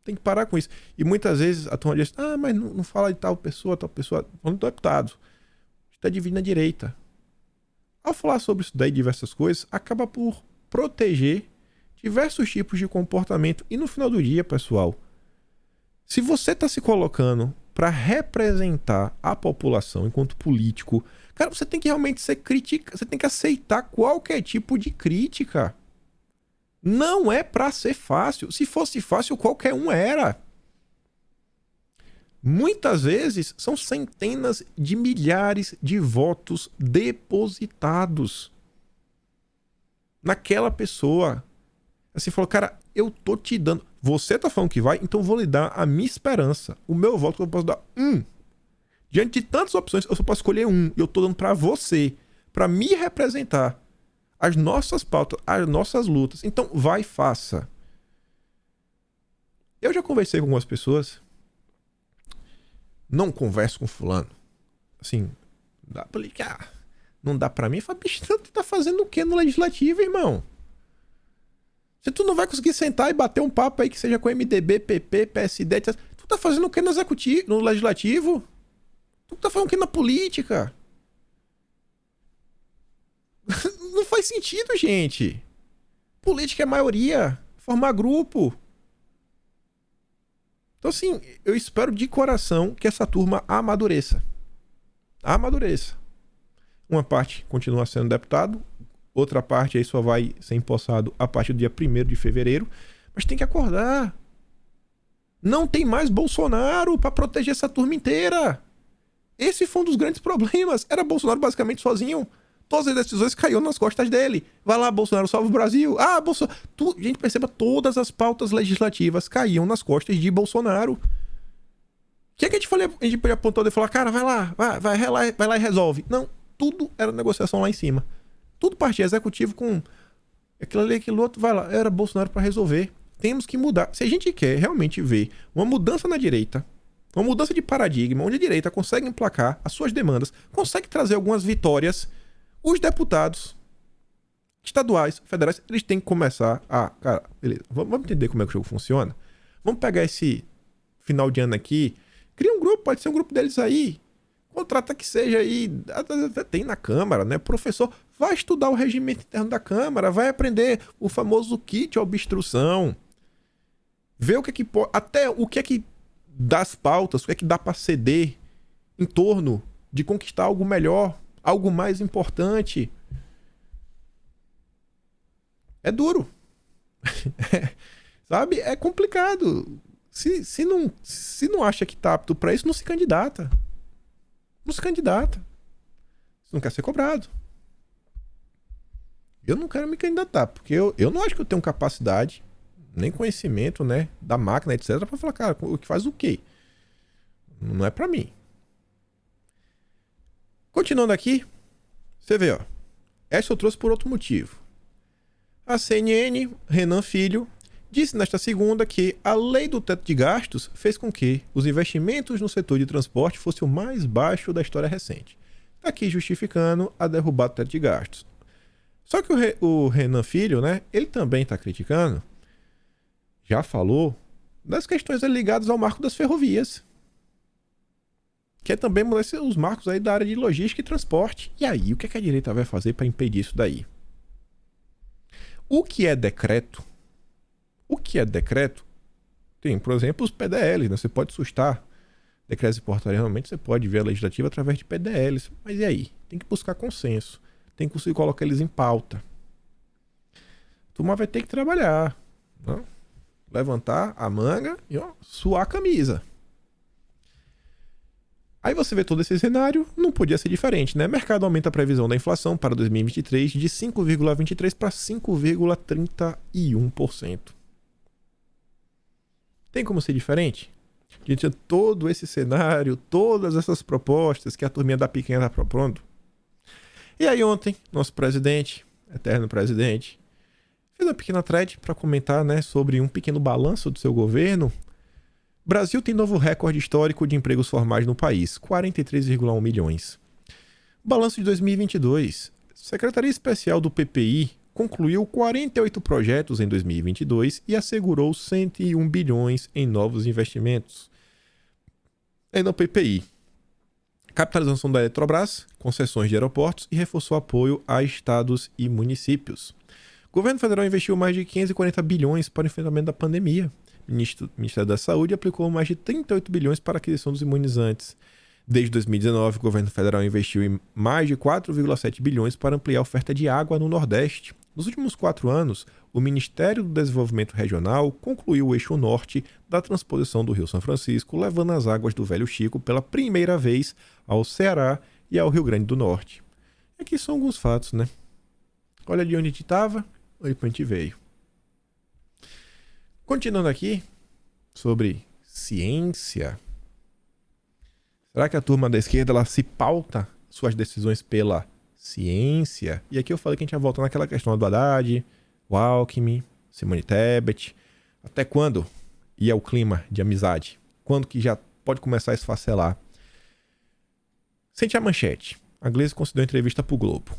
Tem que parar com isso. E muitas vezes a turma diz, mas não fala de tal pessoa. Falando do deputado. Está dividindo a direita. Ao falar sobre isso daí, diversas coisas, acaba por proteger diversos tipos de comportamento. E no final do dia, pessoal, se você está se colocando para representar a população enquanto político, cara, você tem que realmente ser crítica, você tem que aceitar qualquer tipo de crítica. Não é para ser fácil. Se fosse fácil, qualquer um era. Muitas vezes são centenas de milhares de votos depositados naquela pessoa. Assim, falou, cara, eu tô te dando. Você tá falando que vai, então eu vou lhe dar a minha esperança. O meu voto eu posso dar Diante de tantas opções, eu só posso escolher um. E eu tô dando pra você, pra me representar. As nossas pautas, as nossas lutas. Então, vai e faça. Eu já conversei com algumas pessoas. Não converso com fulano. Assim, não dá pra mim. Fala, bicho, tu tá fazendo o que no legislativo, irmão? Se tu não vai conseguir sentar e bater um papo aí que seja com MDB, PP, PSD, etc. Tu tá fazendo o que no executivo, no legislativo? Tu tá fazendo o que na política? Não faz sentido, gente. Política é maioria. Formar grupo. Então, assim, eu espero de coração que essa turma amadureça. Amadureça. Uma parte continua sendo deputado, outra parte aí só vai ser empossado a partir do dia 1º de fevereiro. Mas tem que acordar. Não tem mais Bolsonaro para proteger essa turma inteira. Esse foi um dos grandes problemas. Era Bolsonaro basicamente sozinho. Todas as decisões caíram nas costas dele. Vai lá, Bolsonaro, salva o Brasil. Ah, Bolsonaro... Gente, perceba, todas as pautas legislativas caíam nas costas de Bolsonaro. O que é que a gente podia apontar e falar, cara, vai lá e resolve. Não, tudo era negociação lá em cima. Tudo partia executivo com aquilo ali, aquilo outro, vai lá. Era Bolsonaro para resolver. Temos que mudar. Se a gente quer realmente ver uma mudança na direita, uma mudança de paradigma, onde a direita consegue emplacar as suas demandas, consegue trazer algumas vitórias, os deputados estaduais, federais, eles têm que começar a... Cara, beleza, vamos entender como é que o jogo funciona? Vamos pegar esse final de ano aqui, cria um grupo, pode ser um grupo deles aí, contrata que seja aí, tem na Câmara, né? Professor, vai estudar o regimento interno da Câmara, vai aprender o famoso kit obstrução, ver o que é que pode, até o que é que das pautas, o que é que dá para ceder em torno de conquistar algo melhor, algo mais importante. É duro. Sabe? É complicado. Se não acha que tá apto pra isso, não se candidata. Não se candidata. Você não quer ser cobrado. Eu não quero me candidatar, porque eu não acho que eu tenho capacidade, nem conhecimento, né, da máquina, etc, pra falar, cara, o que faz o quê? Não é pra mim. Continuando aqui, você vê, ó. Essa eu trouxe por outro motivo. A CNN, Renan Filho, disse nesta segunda que a lei do teto de gastos fez com que os investimentos no setor de transporte fossem o mais baixo da história recente. Está aqui justificando a derrubada do teto de gastos. Só que o Renan Filho, né, ele também está criticando, já falou, das questões ligadas ao marco das ferrovias. Que é também os marcos aí da área de logística e transporte. E aí, o que é que a direita vai fazer para impedir isso daí? O que é decreto? O que é decreto? Tem, por exemplo, os PDLs, né? Você pode sustar decretos e portarias, realmente você pode ver a legislativa através de PDLs. Mas e aí? Tem que buscar consenso. Tem que conseguir colocar eles em pauta. A turma vai ter que trabalhar. Né? Levantar a manga e suar a camisa. Aí você vê todo esse cenário, não podia ser diferente, né? O mercado aumenta a previsão da inflação para 2023 de 5,23% para 5,31%. Tem como ser diferente? Diante de todo esse cenário, todas essas propostas que a turminha da picanha está propondo. E aí ontem, nosso presidente, eterno presidente, fez uma pequena thread para comentar, né, sobre um pequeno balanço do seu governo. Brasil tem novo recorde histórico de empregos formais no país, 43,1 milhões. Balanço de 2022. Secretaria Especial do PPI concluiu 48 projetos em 2022 e assegurou 101 bilhões em novos investimentos. Ainda o PPI. Capitalização da Eletrobras, concessões de aeroportos e reforçou apoio a estados e municípios. O governo federal investiu mais de 540 bilhões para o enfrentamento da pandemia. O Ministério da Saúde aplicou mais de 38 bilhões para a aquisição dos imunizantes. Desde 2019, o governo federal investiu em mais de 4,7 bilhões para ampliar a oferta de água no Nordeste. Nos últimos 4 anos, o Ministério do Desenvolvimento Regional concluiu o eixo norte da transposição do Rio São Francisco, levando as águas do Velho Chico pela primeira vez ao Ceará e ao Rio Grande do Norte. E aqui são alguns fatos, né? Olha de onde a gente estava, olha para onde a gente veio. Continuando aqui, sobre ciência. Será que a turma da esquerda ela se pauta suas decisões pela ciência? E aqui eu falei que a gente vai voltar naquela questão do Haddad, o Alckmin, Simone Tebet. Até quando ia o clima de amizade? Quando que já pode começar a esfacelar? Sente a manchete. A Glaze concedeu entrevista para o Globo.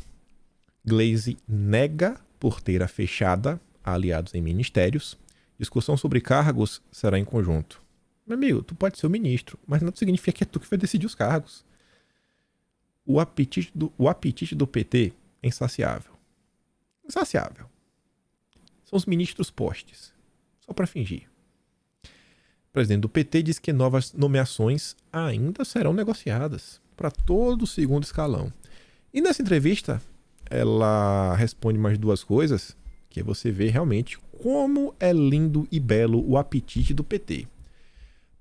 Glaze nega porteira fechada aliados em ministérios. Discussão sobre cargos será em conjunto. Meu amigo, tu pode ser o ministro, mas não significa que é tu que vai decidir os cargos. O apetite do PT é insaciável. Insaciável. São os ministros postes. Só para fingir. O presidente do PT diz que novas nomeações ainda serão negociadas para todo o segundo escalão. E nessa entrevista, ela responde mais duas coisas que você vê realmente como é lindo e belo o apetite do PT.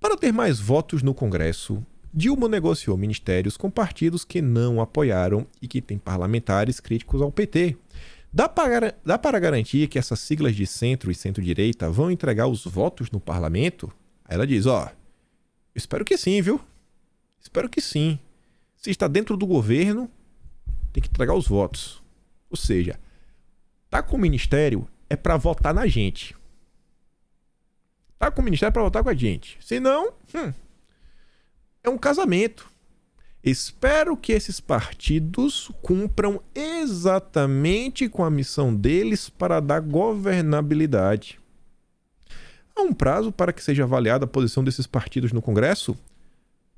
Para ter mais votos no Congresso, Dilma negociou ministérios com partidos que não apoiaram e que têm parlamentares críticos ao PT. Dá para garantir que essas siglas de centro e centro-direita vão entregar os votos no parlamento? Aí ela diz, espero que sim, viu? Espero que sim. Se está dentro do governo, tem que entregar os votos. Ou seja, tá com o ministério é para votar na gente. Tá com o ministério para votar com a gente. Se não, é um casamento. Espero que esses partidos cumpram exatamente com a missão deles para dar governabilidade. Há um prazo para que seja avaliada a posição desses partidos no Congresso?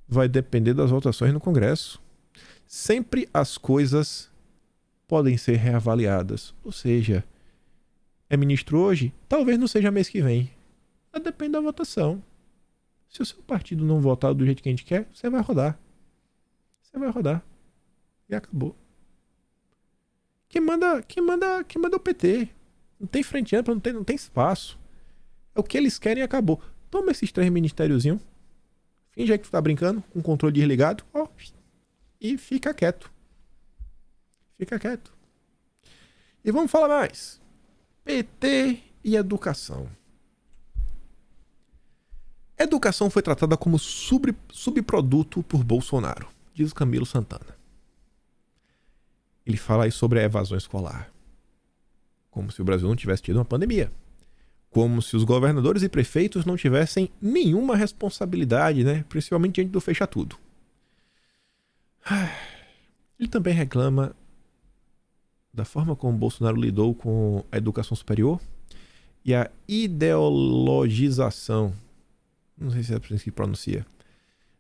Vai depender das votações no Congresso. Sempre as coisas podem ser reavaliadas. Ou seja, é ministro hoje? Talvez não seja mês que vem. Mas depende da votação. Se o seu partido não votar do jeito que a gente quer, você vai rodar. Você vai rodar. E acabou. Quem manda é o PT. Não tem frente ampla, não tem espaço. É o que eles querem e acabou. Toma esses 3 ministériozinhos. Finge aí que tu tá brincando, com o controle desligado. E fica quieto. Fica quieto. E vamos falar mais. PT e educação. Educação foi tratada como subproduto por Bolsonaro, diz Camilo Santana. Ele fala aí sobre a evasão escolar. Como se o Brasil não tivesse tido uma pandemia. Como se os governadores e prefeitos não tivessem nenhuma responsabilidade, né? Principalmente diante do fecha tudo. Ele também reclama da forma como Bolsonaro lidou com a educação superior e a ideologização. Não sei se é assim que pronuncia,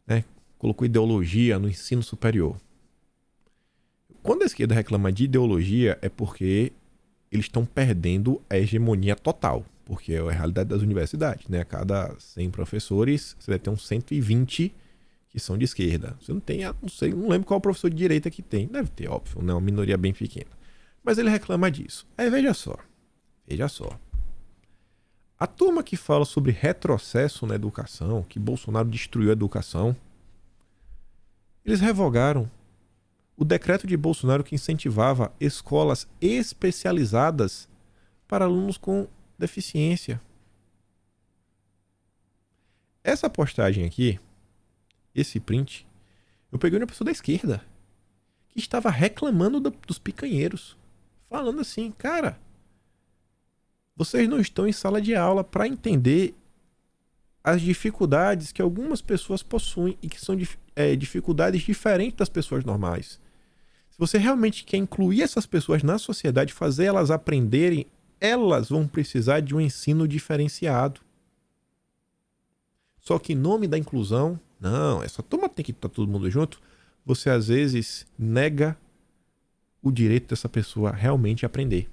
né? Colocou ideologia no ensino superior. Quando a esquerda reclama de ideologia é porque eles estão perdendo a hegemonia total, porque é a realidade das universidades, né? A cada 100 professores, você deve ter uns 120 que são de esquerda. Você não tem, não lembro qual professor de direita que tem. Deve ter, óbvio, né? Uma minoria bem pequena. Mas ele reclama disso. Aí veja só. A turma que fala sobre retrocesso na educação, que Bolsonaro destruiu a educação, eles revogaram o decreto de Bolsonaro que incentivava escolas especializadas para alunos com deficiência. Essa postagem aqui, esse print, eu peguei uma pessoa da esquerda que estava reclamando dos picanheiros, falando assim, cara, vocês não estão em sala de aula para entender as dificuldades que algumas pessoas possuem e que são dificuldades diferentes das pessoas normais. Se você realmente quer incluir essas pessoas na sociedade, fazer elas aprenderem, elas vão precisar de um ensino diferenciado. Só que em nome da inclusão, não, essa turma tem que estar todo mundo junto, você às vezes nega o direito dessa pessoa realmente aprender.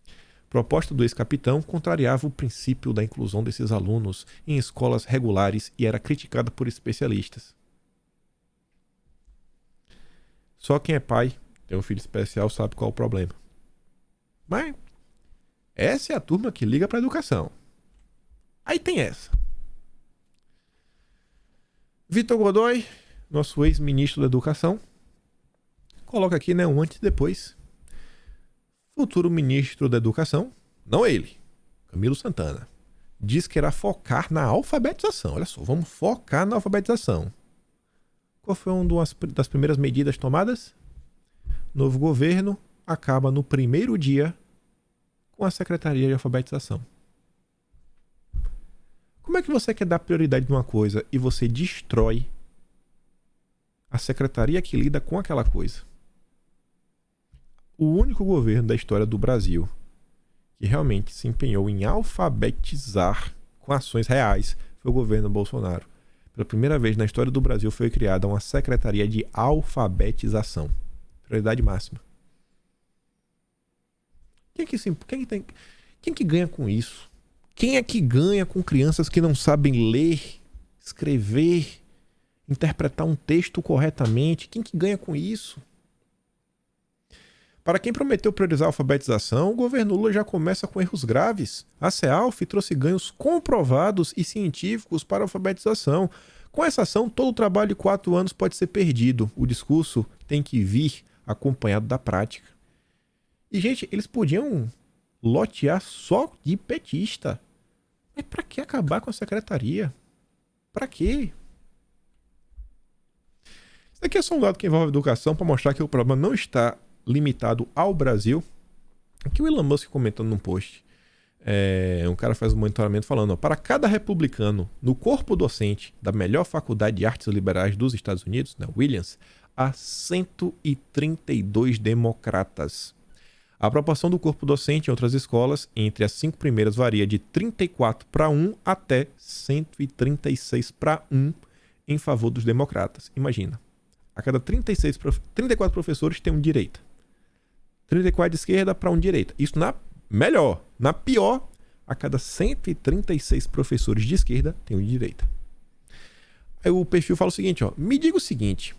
A proposta do ex-capitão contrariava o princípio da inclusão desses alunos em escolas regulares e era criticada por especialistas. Só quem é pai, tem um filho especial, sabe qual é o problema. Mas essa é a turma que liga para a educação. Aí tem essa. Vitor Godoy, nosso ex-ministro da Educação, coloca aqui, né, um antes e depois. Futuro ministro da Educação, não ele, Camilo Santana, diz que irá focar na alfabetização. Olha só, vamos focar na alfabetização. Qual foi uma das primeiras medidas tomadas? Novo governo acaba no primeiro dia com a Secretaria de Alfabetização. Como é que você quer dar prioridade numa coisa e você destrói a secretaria que lida com aquela coisa? O único governo da história do Brasil que realmente se empenhou em alfabetizar com ações reais foi o governo Bolsonaro. Pela primeira vez na história do Brasil foi criada uma Secretaria de Alfabetização. Prioridade máxima. Quem que ganha com isso? Quem é que ganha com crianças que não sabem ler, escrever, interpretar um texto corretamente? Quem que ganha com isso? Para quem prometeu priorizar a alfabetização, o governo Lula já começa com erros graves. A CEALF trouxe ganhos comprovados e científicos para a alfabetização. Com essa ação, todo o trabalho de 4 anos pode ser perdido. O discurso tem que vir acompanhado da prática. E, gente, eles podiam lotear só de petista. Mas pra que acabar com a secretaria? Pra quê? Isso aqui é só um dado que envolve educação para mostrar que o problema não está limitado ao Brasil. Aqui o Elon Musk comentando num post. Um cara faz um monitoramento falando, para cada republicano no corpo docente da melhor faculdade de artes liberais dos Estados Unidos, né, Williams, há 132 democratas. A proporção do corpo docente em outras escolas, entre as 5 primeiras, varia de 34:1 até 136:1 em favor dos democratas. Imagina, a cada 34 professores tem um de direita. 34 de esquerda para um de direita. Isso na melhor. Na pior, a cada 136 professores de esquerda tem um de direita. Aí o perfil fala o seguinte, me diga o seguinte,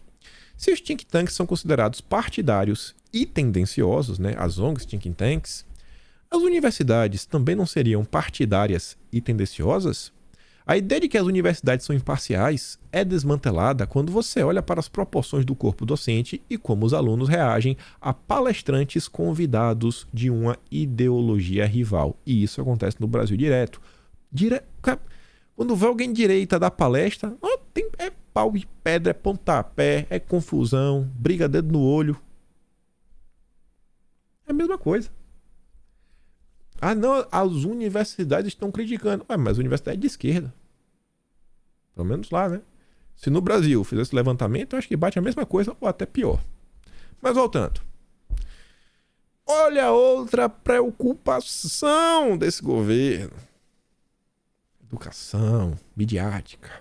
se os think tanks são considerados partidários e tendenciosos, né, as ONGs, think tanks, as universidades também não seriam partidárias e tendenciosas? A ideia de que as universidades são imparciais é desmantelada quando você olha para as proporções do corpo docente e como os alunos reagem a palestrantes convidados de uma ideologia rival. E isso acontece no Brasil direto. Quando vê alguém de direita dar palestra, é pau e pedra, é pontapé, é confusão, briga dedo no olho. É a mesma coisa. Ah, não, as universidades estão criticando. Mas a universidade é de esquerda. Pelo menos lá, né? Se no Brasil fizesse levantamento, eu acho que bate a mesma coisa ou até pior. Mas voltando. Olha outra preocupação desse governo. Educação midiática.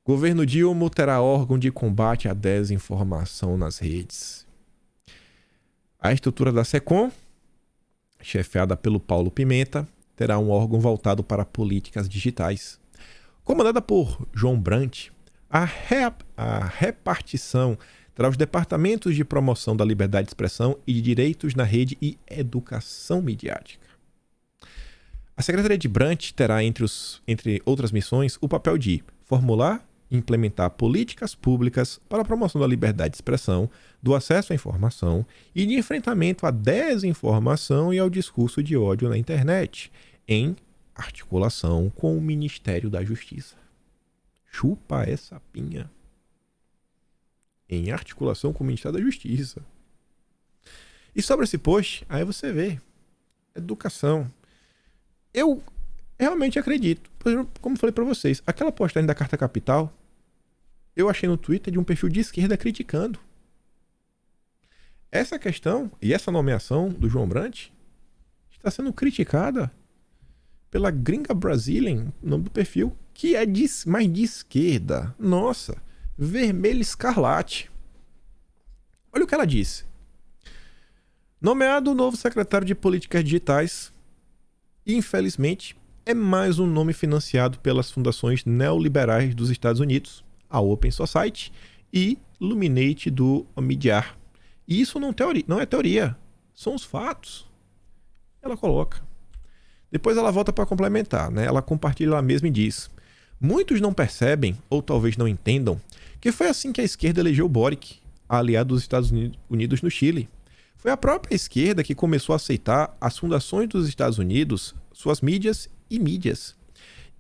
Governo Dilma terá órgão de combate à desinformação nas redes. A estrutura da SECOM, chefiada pelo Paulo Pimenta, terá um órgão voltado para políticas digitais. Comandada por João Brandt, a repartição terá os departamentos de promoção da liberdade de expressão e de direitos na rede e educação midiática. A Secretaria de Brandt terá, entre outras missões, o papel de formular e implementar políticas públicas para a promoção da liberdade de expressão, do acesso à informação e de enfrentamento à desinformação e ao discurso de ódio na internet, em articulação com o Ministério da Justiça. Chupa essa pinha. Em articulação com o Ministério da Justiça. E sobre esse post, aí você vê. Educação. Eu realmente acredito. Como falei para vocês, aquela postagem da Carta Capital, eu achei no Twitter de um perfil de esquerda criticando. Essa questão e essa nomeação do João Brandt está sendo criticada pela Gringa Brazilian, nome do perfil, que é mais de esquerda. Nossa, vermelho escarlate. Olha o que ela disse. Nomeado o novo secretário de Políticas Digitais, infelizmente, é mais um nome financiado pelas fundações neoliberais dos Estados Unidos, a Open Society e Luminate do Omidyar. E isso não é teoria, são os fatos. Ela coloca. Depois ela volta para complementar, né? Ela compartilha lá mesmo e diz: muitos não percebem, ou talvez não entendam, que foi assim que a esquerda elegeu Boric, aliado dos Estados Unidos no Chile. Foi a própria esquerda que começou a aceitar as fundações dos Estados Unidos, suas mídias e mídias.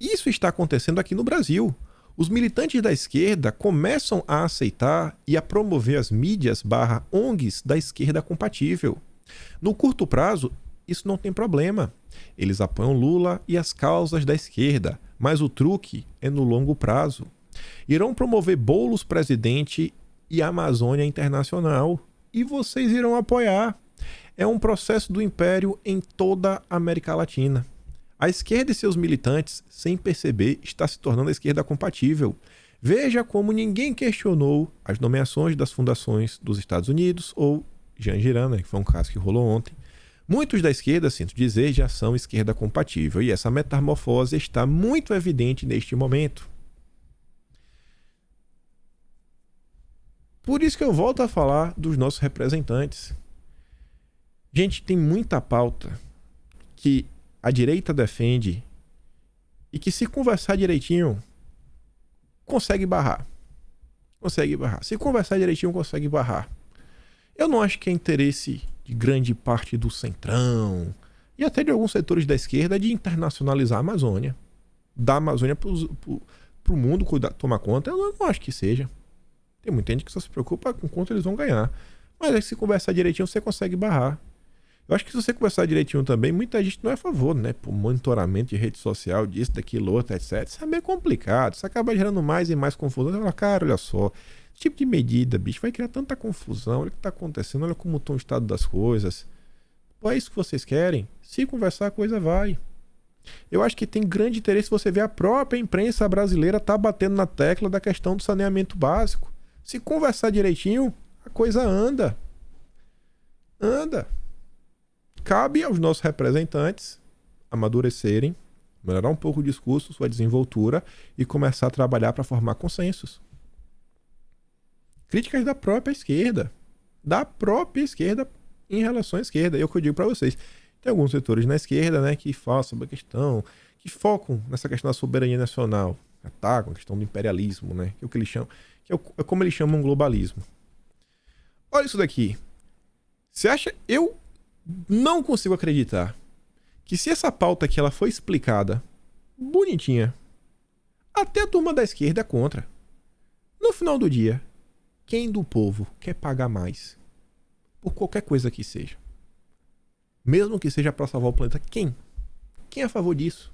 Isso está acontecendo aqui no Brasil. Os militantes da esquerda começam a aceitar e a promover as mídias /ONGs da esquerda compatível. No curto prazo, isso não tem problema. Eles apoiam Lula e as causas da esquerda, mas o truque é no longo prazo. Irão promover Boulos presidente e Amazônia Internacional. E vocês irão apoiar. É um processo do império em toda a América Latina. A esquerda e seus militantes, sem perceber, está se tornando a esquerda compatível. Veja como ninguém questionou as nomeações das fundações dos Estados Unidos ou Jean Girard, que foi um caso que rolou ontem. Muitos da esquerda, sinto dizer, já são esquerda compatível e essa metamorfose está muito evidente neste momento. Por isso que eu volto a falar dos nossos representantes. Gente, tem muita pauta que a direita defende e que, se conversar direitinho, consegue barrar. Consegue barrar. Se conversar direitinho, consegue barrar. Eu não acho que é interesse de grande parte do centrão e até de alguns setores da esquerda de internacionalizar a Amazônia. Dar a Amazônia para o mundo tomar conta. Eu não acho que seja. Tem muita gente que só se preocupa com quanto eles vão ganhar. Mas é que, se conversar direitinho, você consegue barrar. Eu acho que, se você conversar direitinho também, muita gente não é a favor, né? Por monitoramento de rede social, disso, daquilo, outro, etc. Isso é meio complicado. Isso acaba gerando mais e mais confusão. Você fala, cara, olha só, esse tipo de medida, bicho, vai criar tanta confusão. Olha o que está acontecendo, olha como está o estado das coisas. Pô, é isso que vocês querem? Se conversar, a coisa vai. Eu acho que tem grande interesse você ver a própria imprensa brasileira tá batendo na tecla da questão do saneamento básico. Se conversar direitinho, a coisa anda. Anda. Cabe aos nossos representantes amadurecerem, melhorar um pouco o discurso, sua desenvoltura e começar a trabalhar para formar consensos. Críticas da própria esquerda. Da própria esquerda em relação à esquerda. É o que eu digo para vocês. Tem alguns setores na esquerda, né, que falam sobre a questão, que focam nessa questão da soberania nacional, atacam a questão do imperialismo, né, que é o que eles chamam, que é como eles chamam globalismo. Olha isso daqui. Você acha... Eu não consigo acreditar que, se essa pauta aqui ela foi explicada bonitinha, até a turma da esquerda é contra. No final do dia, quem do povo quer pagar mais por qualquer coisa que seja? Mesmo que seja para salvar o planeta, quem? Quem é a favor disso?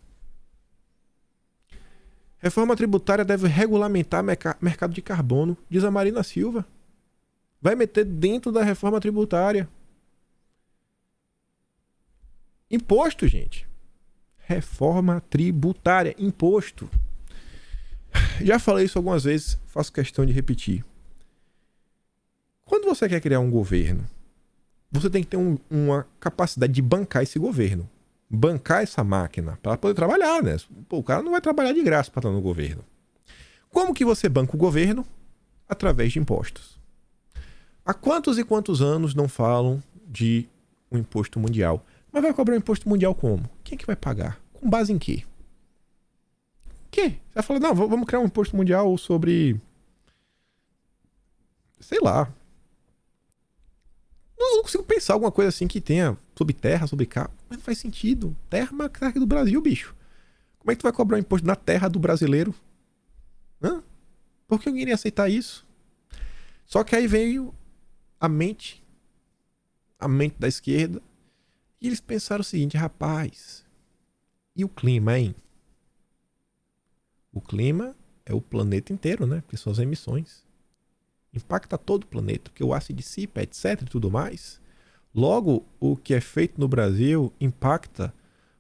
Reforma tributária deve regulamentar mercado de carbono, diz a Marina Silva. Vai meter dentro da reforma tributária. Imposto, gente. Reforma tributária. Imposto. Já falei isso algumas vezes, faço questão de repetir. Quando você quer criar um governo, você tem que ter uma capacidade de bancar esse governo. Bancar essa máquina para poder trabalhar, né? Pô, o cara não vai trabalhar de graça para estar no governo. Como que você banca o governo? Através de impostos. Há quantos e quantos anos não falam de um imposto mundial? Mas vai cobrar um imposto mundial como? Quem é que vai pagar? Com base em quê? Você vai falar, não, vamos criar um imposto mundial sobre... sei lá. Não consigo pensar alguma coisa assim que tenha sobre terra, sobre carro. Mas não faz sentido. Terra é uma terra do Brasil, bicho. Como é que tu vai cobrar um imposto na terra do brasileiro? Hã? Por que alguém iria aceitar isso? Só que aí veio a mente da esquerda, e eles pensaram o seguinte, rapaz, e o clima, hein? O clima é o planeta inteiro, né? Porque são as emissões. Impacta todo o planeta, porque o ar se dissipa, etc e tudo mais. Logo, o que é feito no Brasil impacta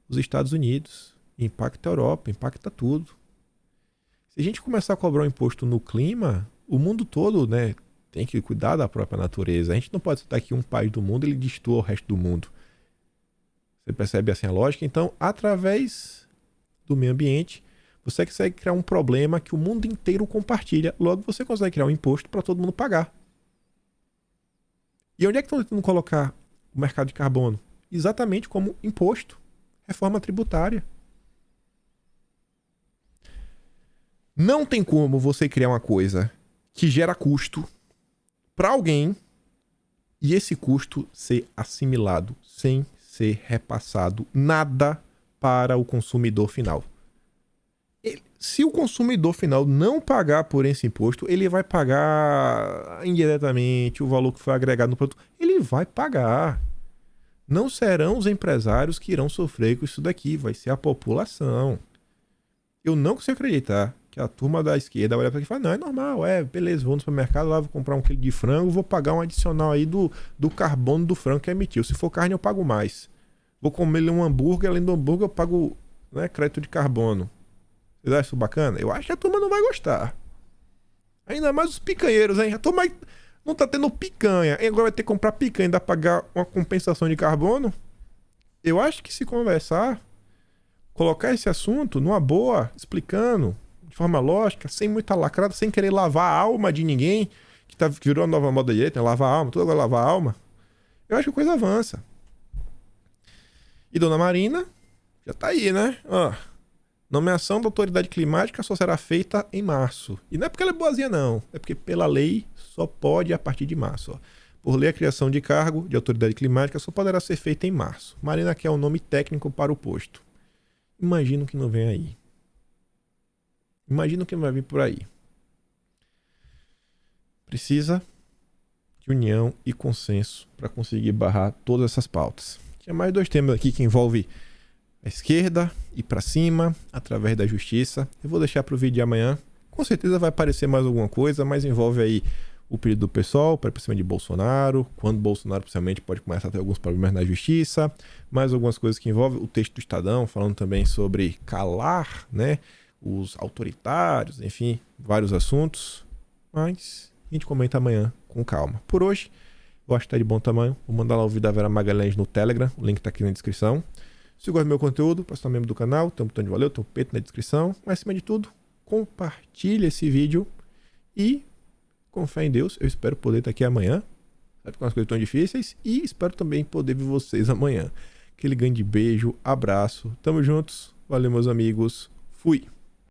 os Estados Unidos, impacta a Europa, impacta tudo. Se a gente começar a cobrar um imposto no clima, o mundo todo, né, tem que cuidar da própria natureza. A gente não pode estar aqui um país do mundo e ele destoa o resto do mundo. Você percebe assim a lógica? Então, através do meio ambiente, você consegue criar um problema que o mundo inteiro compartilha. Logo, você consegue criar um imposto para todo mundo pagar. E onde é que estão tentando colocar o mercado de carbono? Exatamente como imposto. Reforma tributária. Não tem como você criar uma coisa que gera custo para alguém e esse custo ser assimilado sem ser repassado nada para o consumidor final. Se o consumidor final não pagar por esse imposto, ele vai pagar indiretamente o valor que foi agregado no produto. Ele vai pagar. Não serão os empresários que irão sofrer com isso daqui, vai ser a população. Eu não consigo acreditar que a turma da esquerda olha para aqui e fala, não, é normal, beleza, vou no supermercado lá, vou comprar 1 quilo de frango, vou pagar um adicional aí do carbono do frango que emitiu. Se for carne, eu pago mais. Vou comer um hambúrguer, além do hambúrguer eu pago, né, crédito de carbono. Vocês acham isso bacana? Eu acho que a turma não vai gostar. Ainda mais os picanheiros, hein? A turma não tá tendo picanha. E agora vai ter que comprar picanha e ainda pagar uma compensação de carbono? Eu acho que se conversar, colocar esse assunto numa boa, explicando, de forma lógica, sem muita lacrada, sem querer lavar a alma de ninguém, que virou a nova moda direita, né? Lavar a alma, tudo agora lavar a alma. Eu acho que a coisa avança. E Dona Marina, já tá aí, né? Nomeação da autoridade climática só será feita em março. E não é porque ela é boazinha, não. É porque pela lei só pode a partir de março. Por lei, a criação de cargo de autoridade climática só poderá ser feita em março. Marina quer um nome técnico para o posto. Imagino que não vem aí. Imagino que vai vir por aí. Precisa de união e consenso para conseguir barrar todas essas pautas. Tinha mais 2 temas aqui que envolvem a esquerda, ir para cima, através da justiça. Eu vou deixar para o vídeo de amanhã. Com certeza vai aparecer mais alguma coisa, mas envolve aí o pedido do PSOL para cima de Bolsonaro, quando Bolsonaro, principalmente, pode começar a ter alguns problemas na justiça, mais algumas coisas que envolvem o texto do Estadão, falando também sobre calar, né, os autoritários, enfim, vários assuntos. Mas a gente comenta amanhã com calma. Por hoje, eu acho que tá de bom tamanho. Vou mandar lá o vídeo da Vera Magalhães no Telegram, o link tá aqui na descrição. Se gosta do meu conteúdo, para se tornar membro do canal, tem um botão de valeu, tem um peito na descrição. Mas acima de tudo, compartilhe esse vídeo e com fé em Deus, eu espero poder estar aqui amanhã. Sabe que as coisas tão difíceis. E espero também poder ver vocês amanhã. Aquele grande beijo, abraço. Tamo juntos. Valeu, meus amigos. Fui.